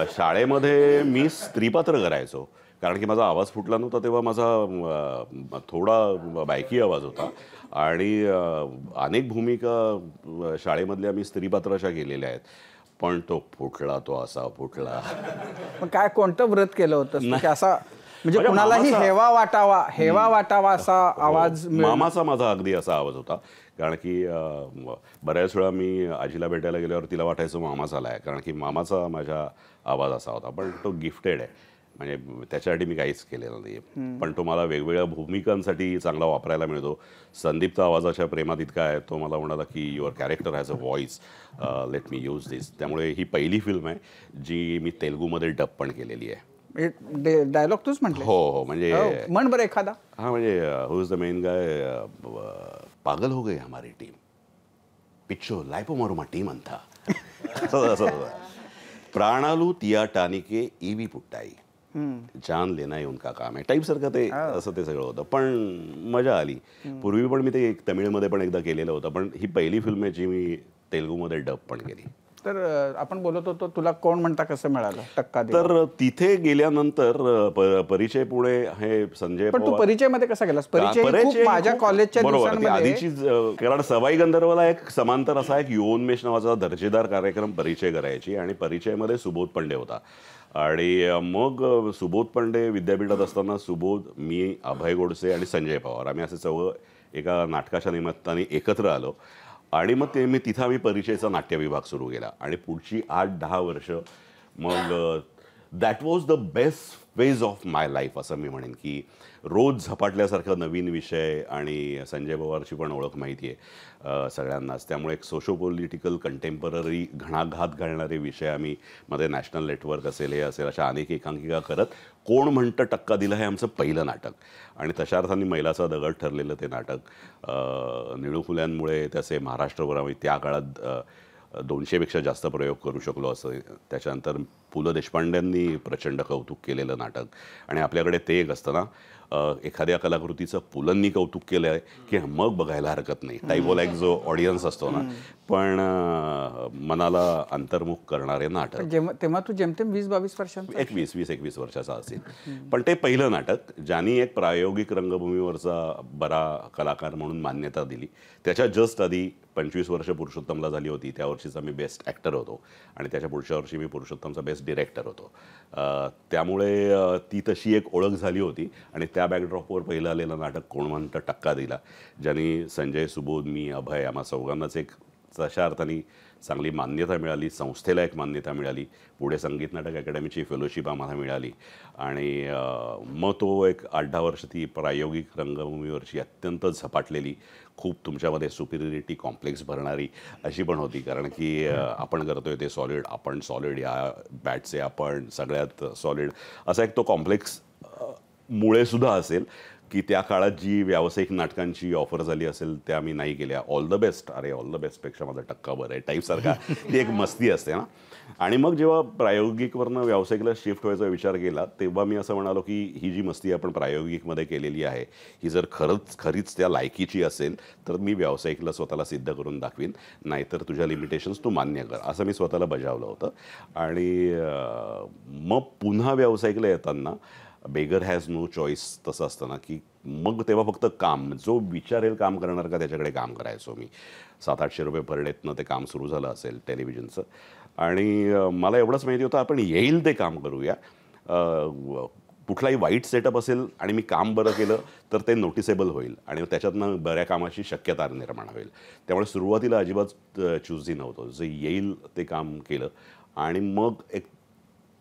शाळेमध्ये मी स्त्रीपात्र करायचो कारण की माझा आवाज फुटला नव्हता. तेव्हा माझा थोडा बायकी आवाज होता आणि अनेक भूमिका शाळेमधल्या मी स्त्रीपात्राच्या केलेल्या आहेत. पण तो फुटला, तो असा फुटला. काय कोणतं व्रत केलं होतं की असा म्हणजे कुणालाही हेवा वाटावा असा आवाज? मामाचा माझा अगदी असा आवाज होता कारण की बऱ्याच वेळा मी आजीला भेटायला गेल्यावर तिला वाटायचं मामाच आलाय कारण की मामाचा माझा आवाज असा होता. पण तो गिफ्टेड आहे म्हणजे त्याच्यासाठी मी काहीच केलेलं नाही. पण तो मला वेगवेगळ्या भूमिकांसाठी चांगला वापरायला मिळतो. संदीपचा आवाजाच्या प्रेमात इतका आहे. तो मला म्हणाला की your character has a voice, let me use this. त्यामुळे ही पहिली फिल्म आहे जी मी तेलुगूमध्ये डब पण केलेली आहे. डायलॉग तूच म्हटले? हो, म्हणजे म्हण बरं एखादा. हाँ, म्हणजे हु इज द मेन गाय, पागल हो गई हमारी टीम, पिच्चो लाइपो मारुमा टीम अंथा. प्राणालू तियाटानिके ईवी पुट्टाई, जान लेना ही उनका काम आहे टाईप सारखं ते असं ते सगळं होतं. पण मजा आली. पूर्वी पण मी ते तमिळमध्ये पण एकदा केलेलं होतं. पण ही पहिली फिल्म आहे जी मी तेलुगूमध्ये डब पण केली. तर आपण बोलत होतो तुला कोण म्हणता कसं मिळालं टक्का? तर तिथे गेल्यानंतर परिचय पुणे हे संजय पण तू परिचय मध्ये कसा गेलास? परिचय माझ्या कॉलेजच्या दिवसांमध्ये आधीची, कारण सवाई गंधर्वला एक समांतर असा एक युवोन्मेष नावाचा दर्जेदार कार्यक्रम परिचय करायची आणि परिचयमध्ये सुबोध पंडे होता. आणि मग सुबोध पंडे विद्यापीठात असताना सुबोध, मी, अभय गोडसे आणि संजय पवार आम्ही असे चौघं एका नाटकाच्या निमित्ताने एकत्र आलो आणि मग ते तिथं आम्ही परिचयचा नाट्य विभाग सुरू केला आणि पुढची 8-10 वर्ष मग that was the best phase of my life असं मी म्हणेन की रोज झपाटल्यासारखं नवीन विषय. आणि संजय पवारची पण ओळख माहिती आहे सगळ्यांनाच. त्यामुळे एक सोशो पॉलिटिकल कंटेम्पररी घणाघात घालणारे विषय आम्ही मध्ये नॅशनल नेटवर्क असेल हे असेल अशा अनेक एकांकिका करत कोण म्हणतं टक्का दिला हे आमचं पहिलं नाटक. आणि तशा अर्थाने मैलाचा दगड ठरलेलं ते नाटक निळू फुल्यांमुळे त्याचे महाराष्ट्रभर आम्ही त्या काळात 200पेक्षा जास्त प्रयोग करू शकलो असं. त्याच्यानंतर पु ल देशपांड्यांनी प्रचंड कौतुक केलेलं नाटक. आणि आपल्याकडे ते एक असतं ना, एखाद्या कलाकृतीचं पुलंनी कौतुक केलं आहे की मग बघायला हरकत नाही टाईपवाला एक जो ऑडियन्स असतो ना, पण मनाला अंतर्मुख करणारे नाटक. तेव्हा तू जेमतेम 20-22 वर्षांचा, 20-21 वर्षाचा असेल. पण ते पहिलं नाटक ज्यांनी एक प्रायोगिक रंगभूमीवरचा बरा कलाकार म्हणून मान्यता दिली. त्याच्या जस्ट आधी 25 वर्ष पुरुषोत्तमला झाली होती. त्या वर्षीचा मी बेस्ट ॲक्टर होतो आणि त्याच्या पुढच्या वर्षी मी पुरुषोत्तमचा बेस्ट डिरेक्टर होतो. त्यामुळे ती तशी एक ओळख झाली होती. आणि त्या बॅकड्रॉपवर पहिलं आलेलं नाटक कोण म्हणतं टक्का दिला, ज्यांनी संजय, सुबोध, मी, अभय आम्हा चौघांनाच एक तशा अर्थाने चांगली मान्यता मिळाली. संस्थेला एक मान्यता मिळाली. पुढे संगीत नाटक अकॅडमीची फेलोशिप आम्हाला मिळाली. आणि मग तो एक 8-10 वर्ष ती प्रायोगिक रंगभूमीवरची अत्यंत झपाटलेली, खूप तुमच्यामध्ये सुपिरियरिटी कॉम्प्लेक्स भरणारी अशी पण होती. कारण की आपण करतोय ते सॉलिड, आपण सॉलिड, या बॅटचे आपण सगळ्यात सॉलिड, असा एक तो कॉम्प्लेक्स मुळे सुद्धा असेल की त्या काळात जी व्यावसायिक नाटकांची ऑफर झाली असेल त्या मी नाही केल्या. ऑल द बेस्ट, अरे ऑल द बेस्टपेक्षा माझा टक्का बरं आहे टाईपसारखा ती एक मस्ती असते ना. आणि मग जेव्हा प्रायोगिकवरनं व्यावसायिकला शिफ्ट व्हायचा विचार केला तेव्हा मी असं म्हणालो की ही जी मस्ती आपण प्रायोगिकमध्ये केलेली आहे ही जर खरीच त्या लायकीची असेल तर मी व्यावसायिकला स्वतःला सिद्ध करून दाखवीन, नाहीतर तुझ्या लिमिटेशन्स तू मान्य कर, असं मी स्वतःला बजावलं होतं. आणि मग पुन्हा व्यावसायिकला येताना बेगर हॅज नो चॉईस तसं असतं ना, की मग तेव्हा फक्त काम, जो विचारेल काम करणार का त्याच्याकडे काम करायचो मी. 700-800 रुपये पर डेतनं ते काम सुरू झालं असेल टेलिव्हिजनचं. आणि मला एवढंच माहिती होतं आपण येईल ते काम करूया. कुठलाही वाईट सेटअप असेल आणि मी काम बरं केलं तर ते नोटिसेबल होईल आणि त्याच्यातनं बऱ्या कामाची शक्यता निर्माण होईल. त्यामुळे सुरुवातीला अजिबात चूजी नव्हतं, जे येईल ते काम केलं. आणि मग एक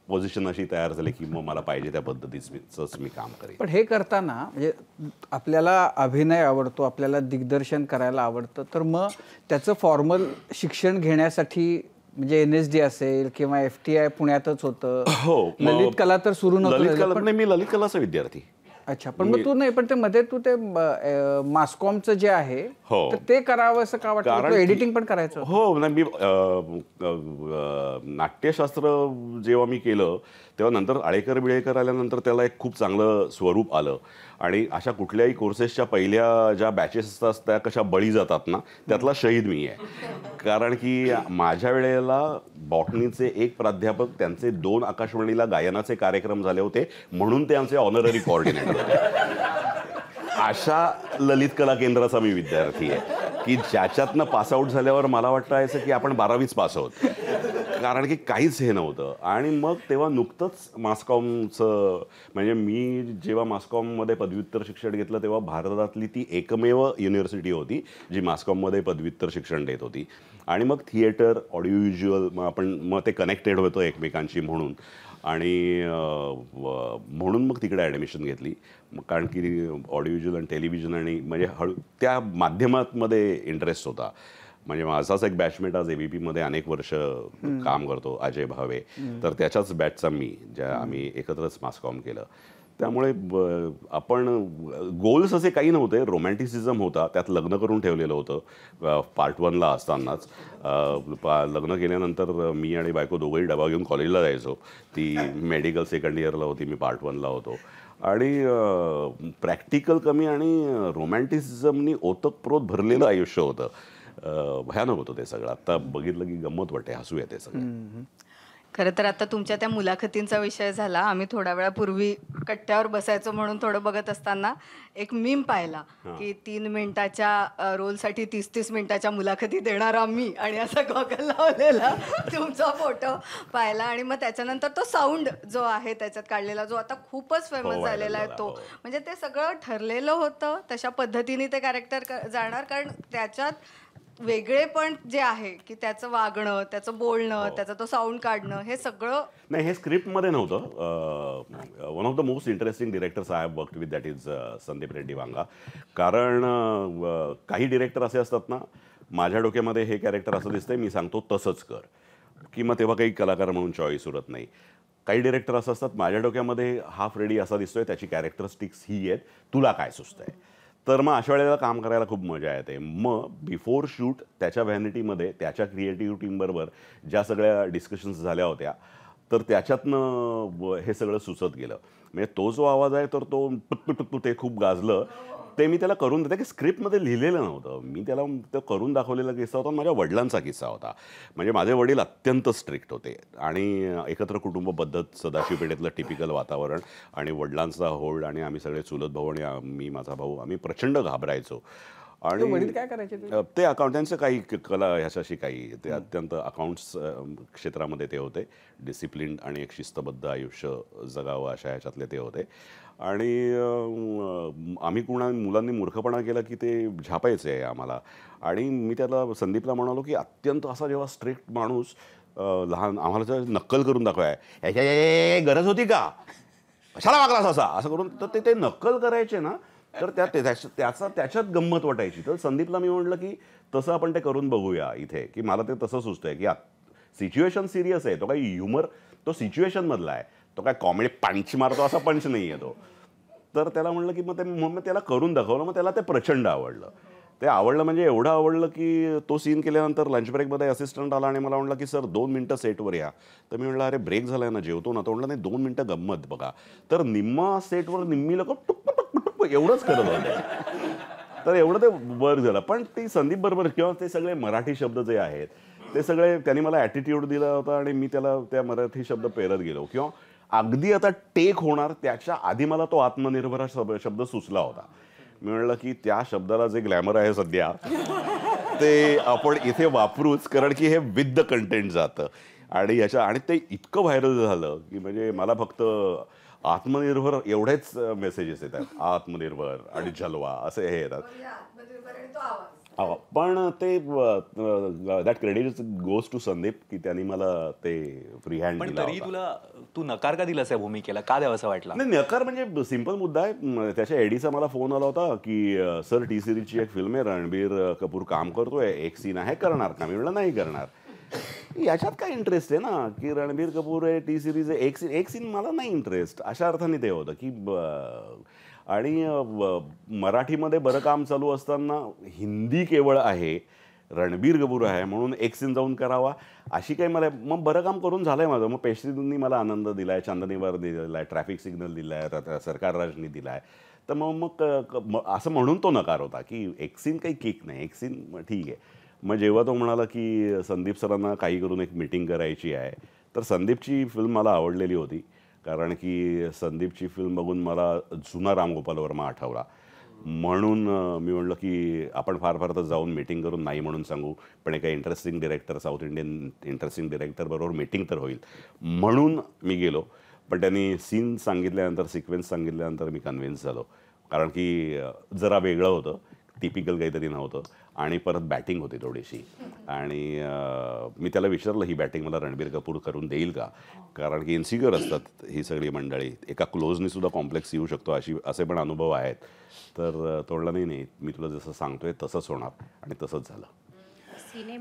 पोझिशन अशी तयार झाली की मग मला पाहिजे त्या पद्धतीचंच मी काम करेन. पण हे करताना म्हणजे आपल्याला अभिनय आवडतो, आपल्याला दिग्दर्शन करायला आवडतं, तर मग त्याचं फॉर्मल शिक्षण घेण्यासाठी म्हणजे NSD असेल किंवा FTI पुण्यातच होतं. हो, ललित कला तर सुरू ललित नव्हतं. कला नाही, मी ललित कलाचा विद्यार्थी. अच्छा, पण मग तू नाही, पण ते मध्ये तू ते मासकॉमचं जे आहे हो. तर ते करावं असं का वाटतं? कारण एडिटिंग पण करायचं होतं. हो, नाही मी नाट्यशास्त्र जेव्हा मी केलं तेव्हा नंतर आळेकर बिळेकर आल्यानंतर त्याला एक खूप चांगलं स्वरूप आलं. आणि अशा कुठल्याही कोर्सेसच्या पहिल्या ज्या बॅचेस असतात त्या कशा बळी जातात ना, त्यातला शहीद मी आहे. कारण की माझ्या वेळेला बॉटनीचे एक प्राध्यापक, त्यांचे 2 आकाशवाणीला गायनाचे कार्यक्रम झाले होते म्हणून ते आमचे ऑनररी कोऑर्डिनेटर होते. अशा ललित कला केंद्राचा मी विद्यार्थी आहे की ज्याच्यातनं पासआउट झाल्यावर मला वाटायचं की आपण 12वीच पास आहोत, कारण की काहीच हे नव्हतं. आणि मग तेव्हा नुकतंच मासकॉमचं, म्हणजे मी जेव्हा मासकॉममध्ये पदव्युत्तर शिक्षण घेतलं तेव्हा भारतातली ती एकमेव युनिव्हर्सिटी होती जी मासकॉममध्ये पदव्युत्तर शिक्षण देत होती. आणि मग थिएटर, ऑडिओ व्हिज्युअल, मग ते कनेक्टेड होतं एकमेकांशी म्हणून. आणि म्हणून मग तिकडे ॲडमिशन घेतली. कारण की ऑडिओ व्हिज्युअल आणि टेलिव्हिजन आणि म्हणजे त्या माध्यमांमध्ये इंटरेस्ट होता. म्हणजे माझाच एक बॅचमेट आज ABPमध्ये अनेक वर्ष काम करतो, अजय भावे, तर त्याच्याच बॅचचा मी, ज्या आम्ही एकत्रच मासकॉम केलं. त्यामुळे आपण गोल्स असे काही नव्हते. रोमॅन्टिसिझम होता, त्यात लग्न करून ठेवलेलं होतं पार्ट 1ला असतानाच. लग्न केल्यानंतर मी आणि बायको दोघंही डबा घेऊन कॉलेजला जायचो. ती मेडिकल सेकंड इयरला होती, मी पार्ट 1ला होतो. आणि प्रॅक्टिकल कमी आणि रोमॅन्टिसिझमनी ओतप्रोत भरलेलं आयुष्य होतं. भयानक होतं ते सगळं. आता बघितलं की गंमत वाटते, हसू येते सगळं. खरं तर आता तुमच्या त्या मुलाखतींचा विषय झाला. आम्ही थोड्या वेळापूर्वी कट्ट्यावर बसायचो म्हणून थोडं बघत असताना एक मीम पाहिला की 3 मिनिटाच्या रोलसाठी 30-30 मिनिटाच्या मुलाखती देणारा मी, आणि असा गॉगल लावलेला तुमचा फोटो पाहिला. आणि मग त्याच्यानंतर तो साऊंड जो आहे त्याच्यात काढलेला, जो आता खूपच फेमस झालेला आहे तो, म्हणजे ते सगळं ठरलेलं होतं, तशा पद्धतीने ते कॅरेक्टर जाणार. कारण त्याच्यात वेगळे पण जे आहे की त्याचं वागणं, त्याचं बोलणं, त्याचा तो साऊंड काढणं, हे सगळं नाही, हे स्क्रिप्टमध्ये नव्हतं. One of the most interesting directors I have worked with, that is Sandeep Reddy वांगा. कारण काही डिरेक्टर असे असतात ना, माझ्या डोक्यामध्ये हे कॅरेक्टर असं दिसतंय, मी सांगतो तसंच कर, की मग तेव्हा काही कलाकार म्हणून चॉईस उरत नाही. काही डिरेक्टर असं असतात, माझ्या डोक्यामध्ये हाफ रेडी असा दिसतोय, त्याची कॅरेक्टरिस्टिक्स ही आहेत, तुला काय सुचतंय. तर मग अशा वेळेला काम करायला खूप मजा येते. मग बिफोर शूट त्याच्या व्हॅनिटीमध्ये त्याच्या क्रिएटिव्ह टीमबरोबर ज्या सगळ्या डिस्कशन्स झाल्या होत्या, तर त्याच्यातनं हे सगळं सुचत गेलं. म्हणजे तो जो आवाज आहे तर तो टुकटुक ते खूप गाजलं. ते मी त्याला करून देते की स्क्रिप्टमध्ये लिहिलेलं नव्हतं, मी त्याला तो करून दाखवलेला किस्सा होता. माझ्या वडिलांचा किस्सा होता. म्हणजे माझे वडील अत्यंत स्ट्रिक्ट होते आणि एकत्र कुटुंब पद्धत, सदाशिव पेठेतलं टिपिकल वातावरण आणि वडिलांचा होल्ड, आणि आम्ही सगळे चुलत भाऊ आणि मी, माझा भाऊ, आम्ही प्रचंड घाबरायचो. आणि वडील काय करायचे ते अकाउंट, त्यांचं काही कला ह्याच्याशी काही, ते अत्यंत अकाउंट्स क्षेत्रामध्ये ते होते. डिसिप्लिन आणि एक शिस्तबद्ध आयुष्य जगावं अशा ह्याच्यातले ते होते. आणि आम्ही मुलांनी मूर्खपणा केला की ते झापायचे आहे आम्हाला. आणि मी त्याला, संदीपला म्हणालो की अत्यंत असा जेव्हा स्ट्रिक्ट माणूस लहान आम्हाला नक्कल करून दाखवाय, ह्याच्या गरज होती का, कशाला वागलास असा, असं करून तर ते नक्कल करायचे ना, तर त्याच्यात गंमत वाटायची. तर संदीपला मी म्हटलं की तसं आपण ते करून बघूया इथे, की मला ते तसं सुचतंय की सिच्युएशन सिरियस आहे, तो काही ह्युमर, तो सिच्युएशनमधला आहे, तो काय कॉमेडी पंच मारतो असा पंच नाही आहे तो. तर त्याला म्हटलं की मग त्याला करून दाखवलं. मग त्याला ते प्रचंड आवडलं. ते आवडलं म्हणजे एवढं आवडलं की तो सीन केल्यानंतर लंच ब्रेकमध्ये असिस्टंट आला आणि मला म्हटलं की सर 2 मिनटं सेटवर या. तर मी म्हटलं अरे ब्रेक झालाय ना, जेवतो ना. तो म्हटलं नाही, 2 मिनटं गंमत बघा. तर निम्मा सेटवर निम्मी लोक टुक एवढंच करत होते. तर एवढं ते वर झालं. पण ती संदीप बरोबर किंवा ते सगळे मराठी शब्द जे आहेत ते सगळे त्यांनी मला ॲटिट्यूड दिला होता आणि मी त्याला त्या मराठी शब्द पेरत गेलो. किंवा अगदी आता टेक होणार त्याच्या आधी मला तो आत्मनिर्भर शब्द सुचला होता. मी म्हणलं की त्या शब्दाला जे ग्लॅमर आहे सध्या ते आपण इथे वापरूच, कारण की हे विथ द कंटेंट जातं. आणि ते इतकं व्हायरल झालं की म्हणजे मला फक्त आत्मनिर्भर एवढेच मेसेजेस येतात, आत्मनिर्भर आणि जलवा असे हे येतात. पण ते that credit goes to Sandeep की त्यांनी मला ते फ्री हँड दिला. तरी तू नकार का दिलास या भूमिकेला, का द्यावं असं वाटलं? नाही, नकार म्हणजे सिंपल मुद्दा आहे. त्याच्या एडीचा मला फोन आला होता की सर टी सिरीजची एक फिल्म आहे, रणबीर कपूर काम करतोय, एक सीन आहे, करणार का? मी म्हटलं नाही करणार. याच्यात काय इंटरेस्ट आहे ना, की रणबीर कपूर आहे, टी सिरीज आहे, एक सीन मला नाही इंटरेस्ट, अशा अर्थाने ते होतं की आणि मराठीमध्ये बरं काम चालू असताना हिंदी केवळ आहे, रणबीर कपूर आहे म्हणून एक सीन जाऊन करावा अशी काही मला, मग बरं काम करून झालंय माझं. मग पेशरींनी मला आनंद दिलाय, चांदनीवर दिलाय, ट्रॅफिक सिग्नल दिलाय, सरकार राजनी दिलाय, तर मग असं म्हणून तो नकार होता की एक सीन काही किक नाही, एक सीन ठीक आहे. मग जेव्हा तो म्हणाला की संदीप सरांना काही करून एक मीटिंग करायची आहे, तर संदीपची फिल्म मला आवडलेली होती, कारण की संदीपची फिल्म बघून मला जुना राम गोपाल वर्मा आठवला, म्हणून मी म्हणलं की आपण फार फार तर जाऊन मीटिंग करून नाही म्हणून सांगू, पण एका interesting director, south Indian interesting डिरेक्टरबरोबर मीटिंग तर होईल, म्हणून मी गेलो. पण त्यांनी सीन सांगितल्यानंतर, सिक्वेन्स सांगितल्यानंतर मी कन्व्हिन्स झालो, कारण की जरा वेगळं होतं, टिपिकल काहीतरी नव्हतं, आणि परत बॅटिंग होती थोडीशी. आणि मी त्याला विचारलं ही बॅटिंग मला रणबीर कपूर करून देईल का, कारण की इन्सिक्युअर असतात ही सगळी मंडळी, एका क्लोजनी सुद्धा कॉम्प्लेक्स येऊ शकतो असे पण अनुभव आहेत. तर तो म्हणला नाही, मी तुला जसं सांगतोय तसंच होणार, आणि तसंच झालं.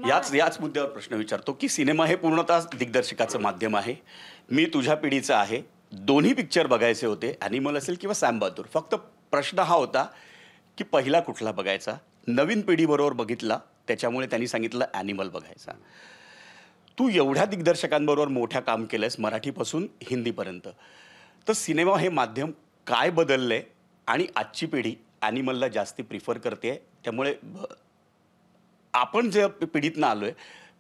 याच मुद्द्यावर प्रश्न विचारतो की सिनेमा हे पूर्णतः दिग्दर्शकाचं माध्यम आहे. मी तुझ्या पिढीचा आहे, दोन्ही पिक्चर बघायचे होते, ॲनिमल असेल किंवा सॅम बहादूर. फक्त प्रश्न हा होता की पहिला कुठला बघायचा. नवीन पिढीबरोबर बघितला, त्याच्यामुळे त्यांनी सांगितलं ॲनिमल बघायचा. तू एवढ्या दिग्दर्शकांबरोबर मोठ्या काम केलंयस, मराठीपासून हिंदीपर्यंत, तर सिनेमा हे माध्यम काय बदललंय आणि आजची पिढी ॲनिमलला जास्ती प्रिफर करते, त्यामुळे आपण जे पिढीतनं आलोय,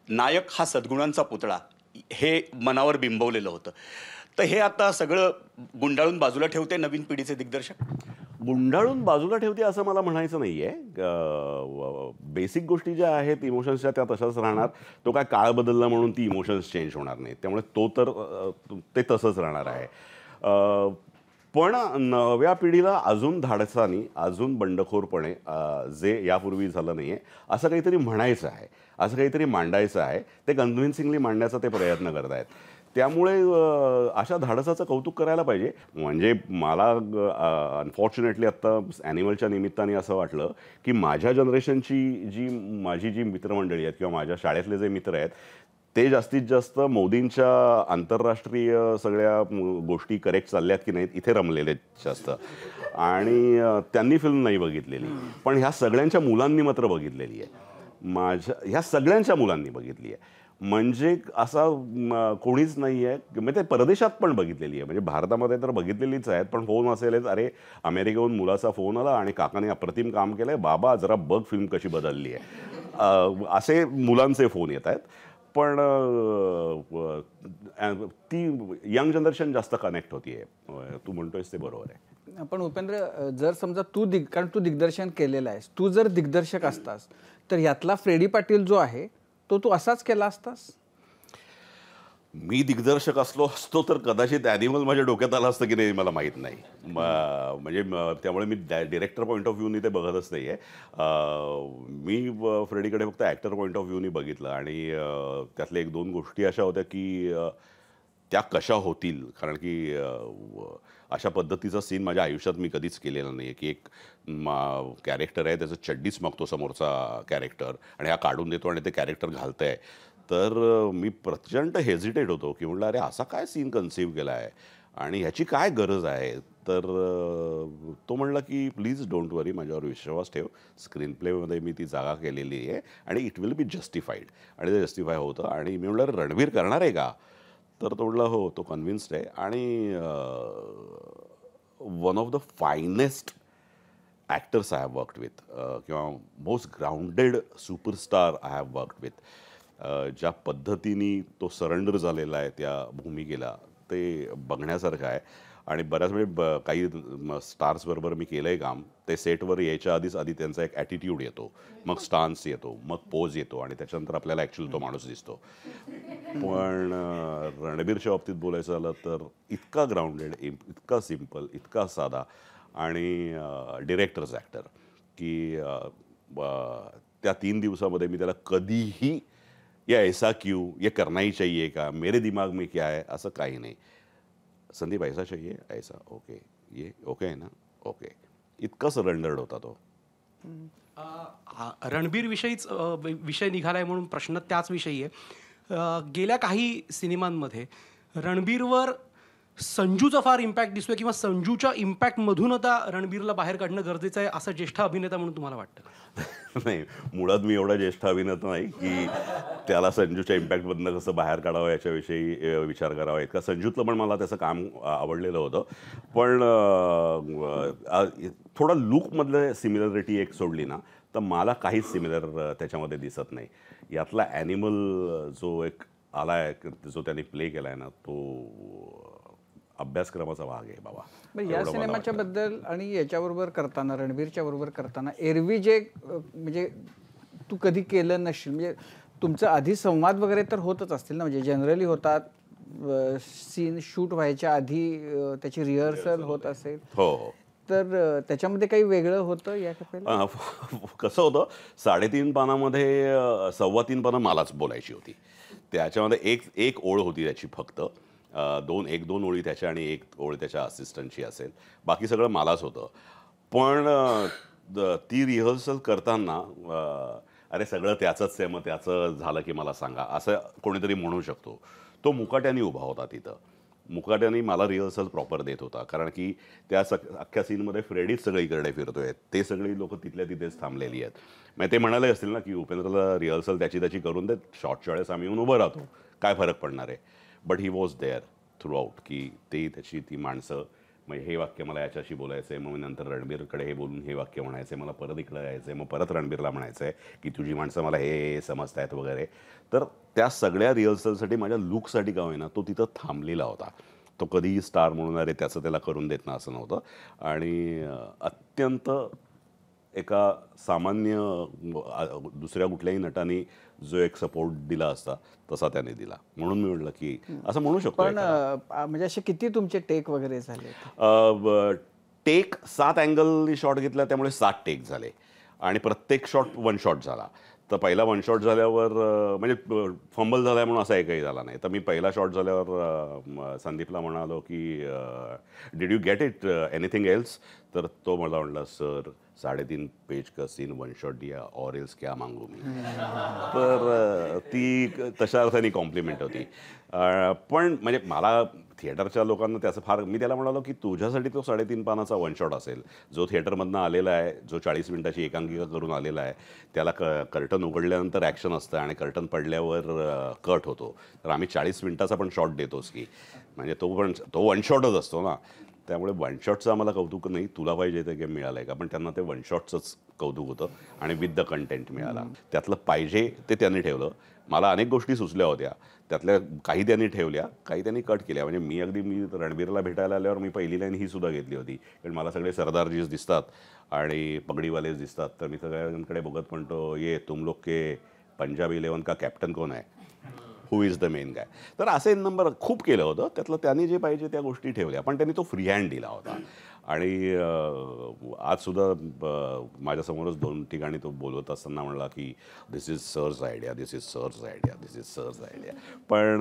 नायक हा सद्गुणांचा पुतळा हे मनावर बिंबवलेलं होतं, तर हे आता सगळं गुंडाळून बाजूला ठेवते नवीन पिढीचे दिग्दर्शक. गुंडाळून बाजूला ठेवते असं मला म्हणायचं नाही आहे. बेसिक गोष्टी ज्या आहेत इमोशन्सच्या त्या तशाच राहणार. तो काय काळ बदलला म्हणून ती इमोशन्स चेंज होणार नाहीत, त्यामुळे तो तर ते तसंच राहणार आहे. पण नव्या पिढीला अजून धाडसानी, अजून बंडखोरपणे, जे यापूर्वी झालं नाही आहे, असं काहीतरी म्हणायचं आहे, असं काहीतरी मांडायचं आहे. ते कन्व्हिन्सिंगली मांडण्याचा ते प्रयत्न करत आहेत, त्यामुळे अशा धाडसाचं कौतुक करायला पाहिजे. म्हणजे मला अनफॉर्च्युनेटली आत्ता ॲनिमलच्या निमित्ताने असं वाटलं की माझ्या जनरेशनची माझी जी मित्रमंडळी आहेत किंवा माझ्या शाळेतले जे मित्र आहेत, ते जास्तीत जास्त मोदींच्या आंतरराष्ट्रीय सगळ्या गोष्टी करेक्ट चालल्यात की नाहीत इथे रमलेले जास्त, आणि त्यांनी फिल्म नाही बघितलेली, पण ह्या सगळ्यांच्या मुलांनी मात्र बघितलेली आहे. ह्या सगळ्यांच्या मुलांनी बघितली आहे, म्हणजे असा कोणीच नाही आहे. म्हणजे ते परदेशात पण बघितलेली आहे, म्हणजे भारतामध्ये तर बघितलेलीच आहेत, पण फोन असेलच, अरे अमेरिकेहून मुलाचा फोन आला आणि काकाने अप्रतिम काम केलं आहे, बाबा जरा बघ फिल्म कशी बदलली आहे, असे मुलांचे फोन येत आहेत. पण ती यंग जनरेशन जास्त कनेक्ट होती आहे, तू म्हणतोयस ते बरोबर आहे. पण उपेंद्र, जर समजा कारण तू दिग्दर्शन केलेलं आहेस, तू जर दिग्दर्शक असतास तर यातला फ्रेडी पाटील जो आहे तो तू असाच केला असतास? मी दिग्दर्शक असतो तर कदाचित ॲनिमल माझ्या डोक्यात आलं असतं की नाही मला माहीत नाही. म्हणजे त्यामुळे मी डिरेक्टर पॉईंट ऑफ व्ह्यूनी ते बघतच नाही आहे. मी फ्रेडीकडे फक्त ॲक्टर पॉईंट ऑफ व्ह्यूनी बघितलं, आणि त्यातल्या एक दोन गोष्टी अशा होत्या की त्या कशा होतील, कारण की अशा पद्धतीचा सीन माझ्या आयुष्यात मी कधीच केलेला नाही आहे की एक कॅरेक्टर आहे, त्याचं चड्डीच मागतो समोरचा कॅरेक्टर आणि हा काढून देतो आणि ते कॅरेक्टर घालतं आहे. तर मी प्रचंड हेजिटेट होतो की म्हटलं अरे असा काय सीन कन्सिव्ह केला आहे आणि ह्याची काय गरज आहे. तर तो म्हणला की प्लीज डोंट वरी, माझ्यावर विश्वास ठेव, स्क्रीन प्लेमध्ये मी ती जागा केलेली आहे आणि इट विल बी जस्टिफाईड. आणि ते जस्टिफाय होतं. आणि मी म्हटलं रणवीर करणार आहे का, तर तो म्हटला हो, तो कन्व्हिन्स्ड आहे. आणि one of the finest actors I have worked with, किंवा most grounded superstar I have worked with. ज्या पद्धतीने तो सरेंडर झालेला आहे त्या भूमिकेला, ते बघण्यासारखं आहे. आणि बऱ्याच वेळ काही स्टार्सबरोबर मी केलं आहे काम, ते सेटवर यायच्या आधी त्यांचा एक ॲटिट्यूड येतो, मग स्टान्स येतो, मग पोज येतो, आणि त्याच्यानंतर आपल्याला ॲक्च्युअली तो माणूस दिसतो. पण रणबीरच्या बाबतीत बोलायचं झालं तर इतका ग्राउंडेड, इतका सिम्पल, इतका साधा, आणि डिरेक्टर्स ॲक्टर की त्या 3 दिवसामध्ये मी त्याला कधीही या ऐसा क्यू, ये करना ही चाहिए का, मेरे दिमाग में क्या है, असं काही नाही. संदीप ऐसा चाहिए, ऐसा, ओके, ये ओके आहे ना, ओके, इतका सरेंडर्ड होता तो. रणबीर विषयीच विषय निघालाय म्हणून प्रश्न त्याच विषयी आहे. गेल्या काही सिनेमांमध्ये रणबीरवर संजूचा फार इम्पॅक्ट दिसतोय किंवा संजूच्या इम्पॅक्टमधून आता रणबीरला बाहेर काढणं गरजेचं आहे असं ज्येष्ठ अभिनेता म्हणून तुम्हाला वाटतं? नाही, मुळात मी एवढा ज्येष्ठ अभिनेता नाही की त्याला संजूच्या इम्पॅक्टमधनं कसं बाहेर काढावं याच्याविषयी विचार करावा. इतका संजूतलं पण मला त्याचं काम आवडलेलं होतं, पण थोडा लुकमधलं सिमिलरिटी एक सोडली ना तर मला काहीच सिमिलर त्याच्यामध्ये दिसत नाही. यातला ॲनिमल जो एक आला आहे, जो त्याने प्ले केला आहे ना, तो अभ्यासक्रमाचा भाग आहे बाबा. पण या सिनेमाच्या बद्दल आणि याच्याबरोबर करताना, रणबीरच्या बरोबर करताना एरवी जे म्हणजे तू कधी केलं नसशील, म्हणजे तुमचं आधी संवाद वगैरे तर होतच असतील ना, म्हणजे जनरली होतात, सीन शूट व्हायच्या आधी त्याची रिहर्सल होत असेल. हो. तर त्याच्यामध्ये काही वेगळं होतं या कपेला? कसं होतं, 3.5 पानामध्ये 3.25 पानं मलाच बोलायची होती. त्याच्यामध्ये एक ओळ होती त्याची फक्त, एक दोन ओळी त्याच्या आणि एक ओळ त्याच्या असिस्टंटची असेल, बाकी सगळं मलाच होतं. पण ती रिहर्सल करताना अरे सगळं त्याचंच आहे, मग त्याचं झालं की मला सांगा असं कोणीतरी म्हणू शकतो. तो मुकाट्याने उभा होता तिथं. मुकाट्याने मला रिहर्सल प्रॉपर देत होता, कारण की त्या अख्ख्या सीनमध्ये फ्रेडीच सगळीकडे फिरतोय, ते सगळी लोक तिथल्या तिथेच थांबलेली आहेत. मग ते म्हणाले असतील ना की उपेंद्रला रिहर्सल त्याची करून देत, शॉर्टच्या वेळेस आम्ही येऊन उभं राहतो, काय फरक पडणार आहे. But he was there throughout, की ती माणसं, मग हे वाक्य मला याच्याशी बोलायचं आहे, मग नंतर रणबीरकडे हे बोलून हे वाक्य म्हणायचं आहे, मला परत इकडं यायचं आहे, मग परत रणबीरला म्हणायचं आहे की तुझी माणसं मला हे समजतायत वगैरे. तर त्या सगळ्या रिहर्सलसाठी, माझ्या लुकसाठी का होईना तो तिथं थांबलेला होता. तो कधीही स्टार म्हणून अरे त्याचं त्याला करून देत ना असं नव्हतं. आणि अत्यंत एका सामान्य दुसऱ्या कुठल्याही नटाने जो एक सपोर्ट दिला असता तसा त्याने दिला, म्हणून मी म्हटलं की असं म्हणू शकतो. पण म्हणजे असे किती तुमचे टेक वगैरे झाले? टेक 7 अँगलनी शॉट घेतला, त्यामुळे 7 टेक झाले आणि प्रत्येक शॉट 1 शॉट झाला. तर पहिला 1 शॉट झाल्यावर म्हणजे फंबल झाला म्हणून असा एकही झाला नाही. तर मी पहिला शॉट झाल्यावर संदीपला म्हणालो की did you get it anything else? तर तो मला म्हटला सर 3.5 पेज का सीन 1 शॉट दिया और एल्स क्या मागू मी. तर ती तशा अर्थाने कॉम्प्लिमेंट होती. पण म्हणजे मला थिएटरच्या लोकांना त्याचं फार, मी त्याला म्हणालो की तुझ्यासाठी तो 3.5 पानाचा 1 शॉट असेल, जो थिएटरमधनं आलेला आहे, जो 40 मिनिटाची एकांकिका करून आलेला आहे, त्याला कर्टन उघडल्यानंतर ॲक्शन असतं आणि कर्टन पडल्यावर कट होतो. तर आम्ही 40 मिनिटाचा पण शॉट देतोच की, म्हणजे तो 1 शॉटच असतो ना. त्यामुळे 1 शॉटचं आम्हाला कौतुक नाही, तुला पाहिजे ते गेम मिळालं आहे का, पण त्यांना ते 1 शॉटचंच कौतुक होतं आणि विथ द कंटेंट मिळाला. त्यातलं पाहिजे ते त्यांनी ठेवलं. मला अनेक गोष्टी सुचल्या होत्या, त्यातल्या काही त्यांनी ठेवल्या, काही त्यांनी कट केल्या. म्हणजे मी रणबीरला भेटायला आल्यावर मी पहिली लाईन ही सुद्धा घेतली होती, कारण मला सगळे सरदारजीच दिसतात आणि पगडीवालेच दिसतात. तर मी सगळ्यांकडे बघत म्हणतो, ये तुम लोग के पंजाब 11 का कॅप्टन कोण आहे, who is the main guy. तर असे नंबर खूप केलं होतं, त्यातलं त्यांनी जे पाहिजे त्या गोष्टी ठेवल्या, पण त्यांनी तो फ्री हँड दिला होता. आणि आजसुद्धा माझ्यासमोरच 2 ठिकाणी तो बोलवत असताना म्हणला की this is sir's idea, this is sir's idea, this is sir's idea. पण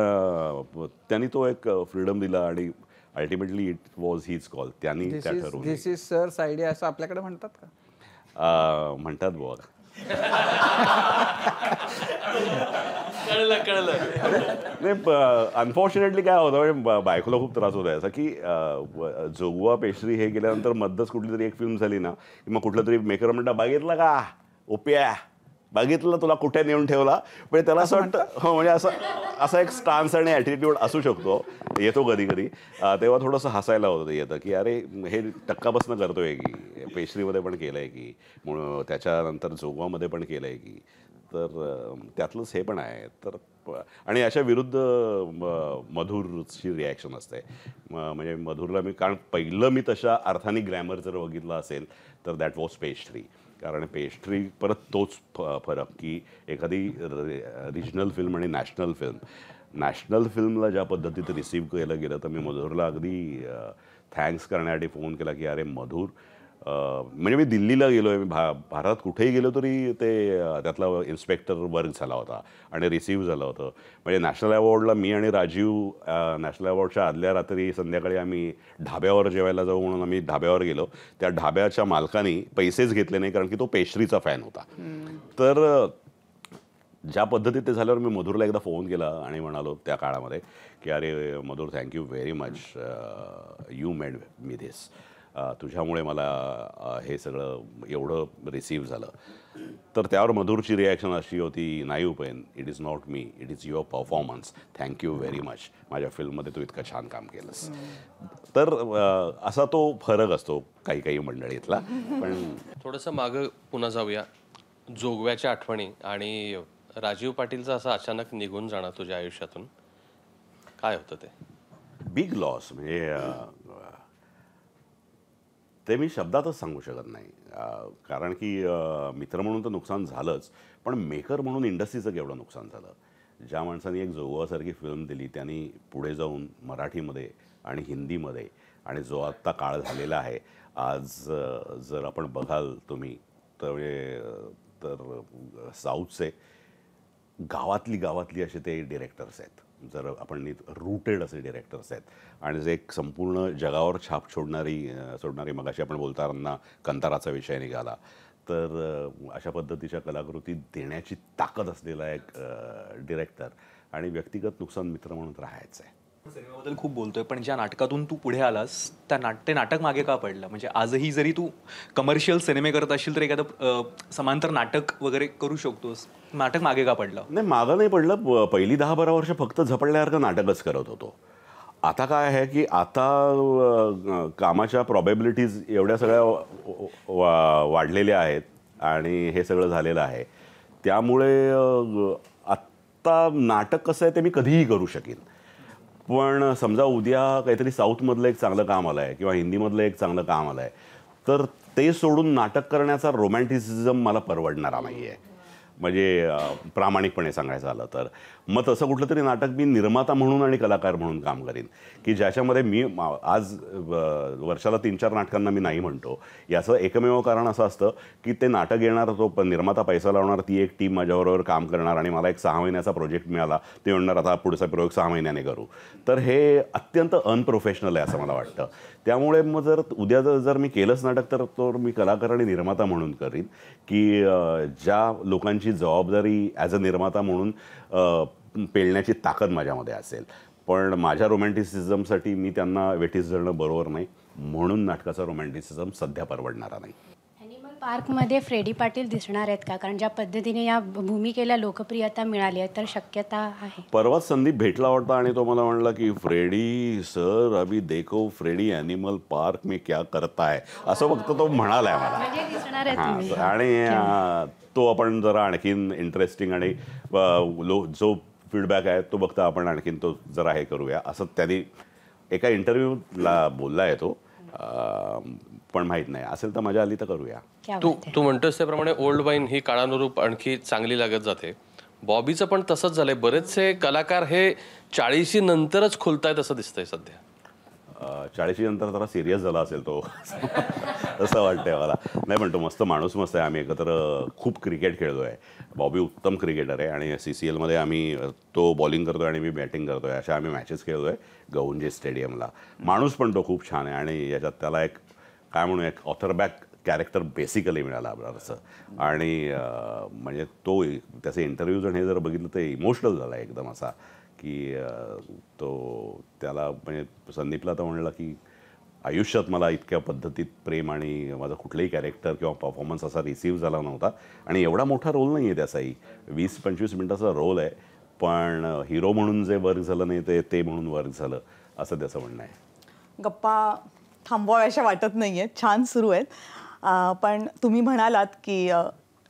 त्यांनी तो एक फ्रीडम दिला आणि ultimately it was his call. त्यांनी त्या ठरवलं. दिस इज सर्स आयडिया असं आपल्याकडे म्हणतात का? म्हणतात बुवा. कळलं. नाही, अनफॉर्च्युनेटली काय होतं, म्हणजे बायकोला खूप त्रास होता याचा की जोगवा पेश्री हे गेल्यानंतर मध्यच कुठली तरी एक फिल्म झाली ना की मग कुठलं तरी मेकर म्हणता बघितलं का ओप्या, बघितलं तुला कुठे नेऊन ठेवला. म्हणजे त्याला असं वाटतं, हो म्हणजे असा एक स्टान्स आणि ॲटिट्यूड असू शकतो, येतो कधी कधी. तेव्हा थोडंसं हसायला होतं येतं की अरे हे टक्कापासनं करतोय की, पेश्रीमध्ये पण केलं आहे की, म्हणून त्याच्यानंतर जोगवामध्ये पण केलं आहे की, तर त्यातलंच हे पण आहे. तर आणि अशा विरुद्ध मधुरची रिॲक्शन असते. म्हणजे मधुरला मी, पहिलं मी तशा अर्थाने ग्रॅमर जर बघितलं असेल तर दॅट वॉज पेस्ट्री. कारण पेस्ट्री परत तोच फरक की एखादी रिजनल फिल्म आणि नॅशनल फिल्मला ज्या पद्धतीत रिसीव्ह केलं गेलं, तर मी मधुरला अगदी थँक्स करण्यासाठी फोन केला की अरे मधुर, म्हणजे मी दिल्लीला गेलो आहे, मी भारतात कुठेही गेलो तरी ते त्यातला इन्स्पेक्टर वर्क झाला होता आणि रिसीव्ह झालं होतं. म्हणजे नॅशनल अवॉर्डला मी आणि राजीव नॅशनल अवॉर्डच्या आदल्या रात्री संध्याकाळी आम्ही ढाब्यावर जेवायला जाऊ म्हणून आम्ही ढाब्यावर गेलो. त्या ढाब्याच्या मालकाने पैसेच घेतले नाही, कारण की तो पेस्ट्रीचा फॅन होता. तर ज्या पद्धतीत ते झाल्यावर मी मधुरला एकदा फोन केला आणि म्हणालो त्या काळामध्ये की अरे Madhur, thank you very much, you made me this. तुझ्यामुळे मला हे सगळं एवढं रिसीव्ह झालं. तर त्यावर मधुरची रिॲक्शन अशी होती, नाही Upen, it is not me, it is your performance, thank you very much, माझ्या फिल्ममध्ये तू इतकं छान काम केलंस. तर असा तो फरक असतो काही काही मंडळीतला. पण थोडंसं मागं पुन्हा जाऊया. जोगव्याच्या आठवणी आणि राजीव पाटीलचं असं अचानक निघून जाणं तुझ्या आयुष्यातून, काय होतं ते? Big loss. म्हणजे ते मी शब्दातच सांगू शकत नाही. कारण की मित्र म्हणून तर नुकसान झालंच, पण मेकर म्हणून इंडस्ट्रीचं केवढं नुकसान झालं. ज्या माणसाने एक जोगवासारखी फिल्म दिली त्यांनी पुढे जाऊन मराठीमध्ये आणि हिंदीमध्ये, आणि जो आत्ता काळ झालेला आहे आज, जर आपण बघाल तुम्ही तर साऊथचे गावातली असे ते डिरेक्टर्स आहेत. जर आपण रूटेड असे डिरेक्टर्स आहेत आणि जे एक संपूर्ण जगावर छाप सोडणारी मगाशी आपण बोलताना कंताराचा विषय निघाला, तर अशा पद्धतीच्या कलाकृती देण्याची ताकद असलेला एक डिरेक्टर. आणि व्यक्तिगत नुकसान मित्र म्हणून राहायचं आहे. सिनेमाबद्दल खूप बोलतोय, पण ज्या नाटकातून तू पुढे आलास ते नाटक मागे का पडलं? म्हणजे आजही जरी तू कमर्शियल सिनेमे करत असशील तर एखादं समांतर नाटक वगैरे करू शकतोस, नाटक मागे का पडलं? नाही, मागं नाही पडलं. पहिली 10-12 वर्ष फक्त झपडल्यासारखं नाटकच करत होतो. आता काय आहे की आता कामाच्या प्रॉबॅबिलिटीज एवढ्या सगळ्या वाढलेल्या आहेत आणि हे सगळं झालेलं आहे. त्यामुळे आत्ता नाटक कसं आहे ते मी कधीही करू शकेन. पण समजा उद्या काहीतरी साऊथमधलं एक चांगलं काम आलं आहे किंवा हिंदीमधलं एक चांगलं काम आलं आहे, तर ते सोडून नाटक करण्याचा रोमॅन्टिसिझम मला परवडणारा नाही आहे. म्हणजे प्रामाणिकपणे सांगायचं आलं तर मग तसं कुठलं तरी नाटक मी निर्माता म्हणून आणि कलाकार म्हणून काम करीन की ज्याच्यामध्ये मी आज वर्षाला 3-4 नाटकांना मी नाही म्हणतो. याचं एकमेव कारण असं असतं की ते नाटक येणार, तो निर्माता पैसा लावणार, ती एक टीम माझ्याबरोबर काम करणार आणि मला एक 6 महिन्याचा प्रोजेक्ट मिळाला, ते म्हणणार आता पुढचा प्रयोग 6 महिन्याने करू. तर हे अत्यंत अनप्रोफेशनल आहे असं मला वाटतं. त्यामुळे मग जर उद्या जर मी केलंच नाटक तर मी कलाकार आणि निर्माता म्हणून करीन की ज्या लोकांची जबाबदारी ॲज अ निर्माता म्हणून पेलण्याची ताकद माझ्यामध्ये असेल. पण माझ्या रोमॅन्टिसिझमसाठी मी त्यांना वेठीस धरणं बरोबर नाही, म्हणून नाटकाचा रोमॅन्टिसिझम सध्या परवडणारा नाही. ॲनिमल पार्कमध्ये फ्रेडी पाटील दिसणार आहेत का? कारण ज्या पद्धतीने या भूमिकेला लोकप्रियता मिळाली आहे तर शक्यता आहे. परवाच संदीप भेटला होता आणि तो मला म्हणला की फ्रेडी सर अभी देखो फ्रेडी ॲनिमल पार्क में क्या करता है, असं फक्त तो म्हणाला आहे मला. म्हणजे दिसणार आहेत तुम्ही. आणि तो आपण जरा आणखीन इंटरेस्टिंग आणि जो फीडबॅक आहे तो बघता आपण आणखीन तो जरा हे करूया असं त्यांनी एका इंटरव्ह्यूला बोलला आहे तो. पण माहीत नाही, असेल तर मजा आली तर करूया. तू म्हणतोस त्याप्रमाणे ओल्ड वाईन ही काळानुरूप आणखी चांगली लागत जाते. बॉबीचं पण तसंच झालंय. बरेचसे कलाकार हे 40 नंतरच खुलतायत असं दिसतंय सध्या. 40 नंतर जरा सिरियस झाला असेल तो असं वाटतंय मला. नाही, पण तो मस्त माणूस मस्त आहे. आम्ही एकत्र खूप क्रिकेट खेळलो आहे. बॉबी उत्तम क्रिकेटर आहे आणि CCLमध्ये आम्ही, तो बॉलिंग करतो आहे आणि मी बॅटिंग करतो आहे, अशा आम्ही मॅचेस खेळलो आहे गहुंजे स्टेडियमला. माणूस पण तो खूप छान आहे आणि याच्यात त्याला एक काय म्हणू एक ऑथरबॅक कॅरेक्टर बेसिकली मिळाला असं. आणि म्हणजे तो त्याचे इंटरव्ह्यूज आणि हे जर बघितलं तर इमोशनल झाला एकदम असा की तो त्याला म्हणजे संदीपला तर म्हणलं की आयुष्यात मला इतक्या पद्धतीत प्रेम आणि माझं कुठलंही कॅरेक्टर किंवा परफॉर्मन्स असा रिसीव्ह झाला नव्हता. आणि एवढा मोठा रोल नाही आहे त्याचाही, 20-25 मिनिटाचा रोल आहे, पण हिरो म्हणून जे वर्क झालं नाही ते म्हणून वर्क झालं असं त्याचं म्हणणं आहे. गप्पा थांबवाव्याशा वाटत नाही आहेत, छान सुरू आहेत. पण तुम्ही म्हणालात की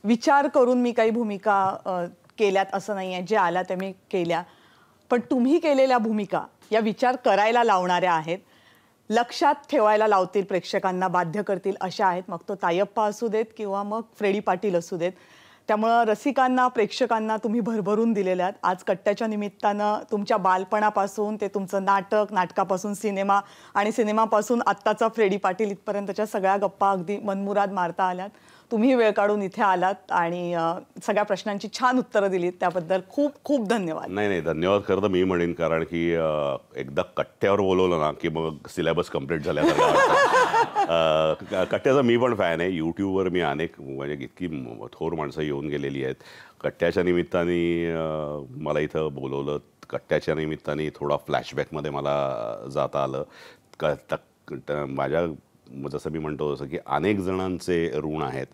विचार करून मी काही भूमिका केल्यात असं नाही आहे, जे आल्या त्या मी केल्या. पण तुम्ही केलेल्या भूमिका या विचार करायला लावणाऱ्या आहेत, लक्षात ठेवायला लावतील, प्रेक्षकांना बाध्य करतील अशा आहेत. मग तो तायप्पा असू देत किंवा मग फ्रेडी पाटील असू देत. त्यामुळं रसिकांना, प्रेक्षकांना तुम्ही भरभरून दिलेल्या आहेत. आज कट्ट्याच्या निमित्तानं तुमच्या बालपणापासून ते तुमचं नाटक, नाटकापासून सिनेमा आणि सिनेमापासून आत्ताचा फ्रेडी पाटील इथपर्यंतच्या सगळ्या गप्पा अगदी मनमुराद मारता आल्यात. तुम्ही वेळ काढून इथे आलात आणि सगळ्या प्रश्नांची छान उत्तरं दिलीत, त्याबद्दल खूप खूप धन्यवाद. नाही, धन्यवाद खरं तर मी म्हणेन, कारण की एकदा कट्ट्यावर बोलवलं ना की मग सिलेबस कंप्लीट झाल्यासारखं वाटतं. कट्ट्याचा मी पण फॅन आहे. यूट्यूबवर मी अनेक म्हणजे इतकी थोर माणसं येऊन गेलेली आहेत. कट्ट्याच्या निमित्ताने मला इथं बोलवलं. कट्ट्याच्या निमित्ताने थोडा फ्लॅशबॅकमध्ये मला जाता आलं. माझ्या जसं मी म्हणतो तसं की अनेक जणांचे ऋण आहेत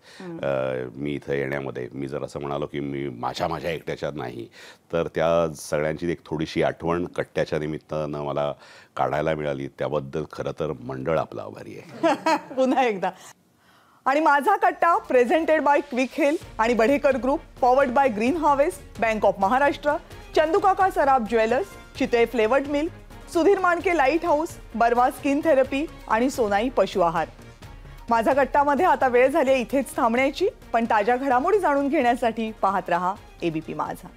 मी इथं येण्यामध्ये. मी जर असं म्हणालो की मी माझ्या एकट्याच्या नाही, तर त्या सगळ्यांची एक थोडीशी आठवण कट्ट्याच्या निमित्तानं मला काढायला मिळाली. त्याबद्दल खरं तर मंडळ आपलं आभारी आहे. पुन्हा एकदा. आणि माझा कट्टा प्रेझेंटेड बाय क्विक हिल आणि Badhekar group, powered by Green Harvest, Bank of Maharashtra, Chandukaka Saraf jewellers, Chitale flavoured milk, Sudhir Manke light house, Barwa skin therapy आणि सोनाई पशु आहार. माझा कट्टामध्ये आता वेळ झाली इथेच थांबण्याची, पण ताज्या घडामोडी जाणून घेण्यासाठी पाहत रहा ABP माझा.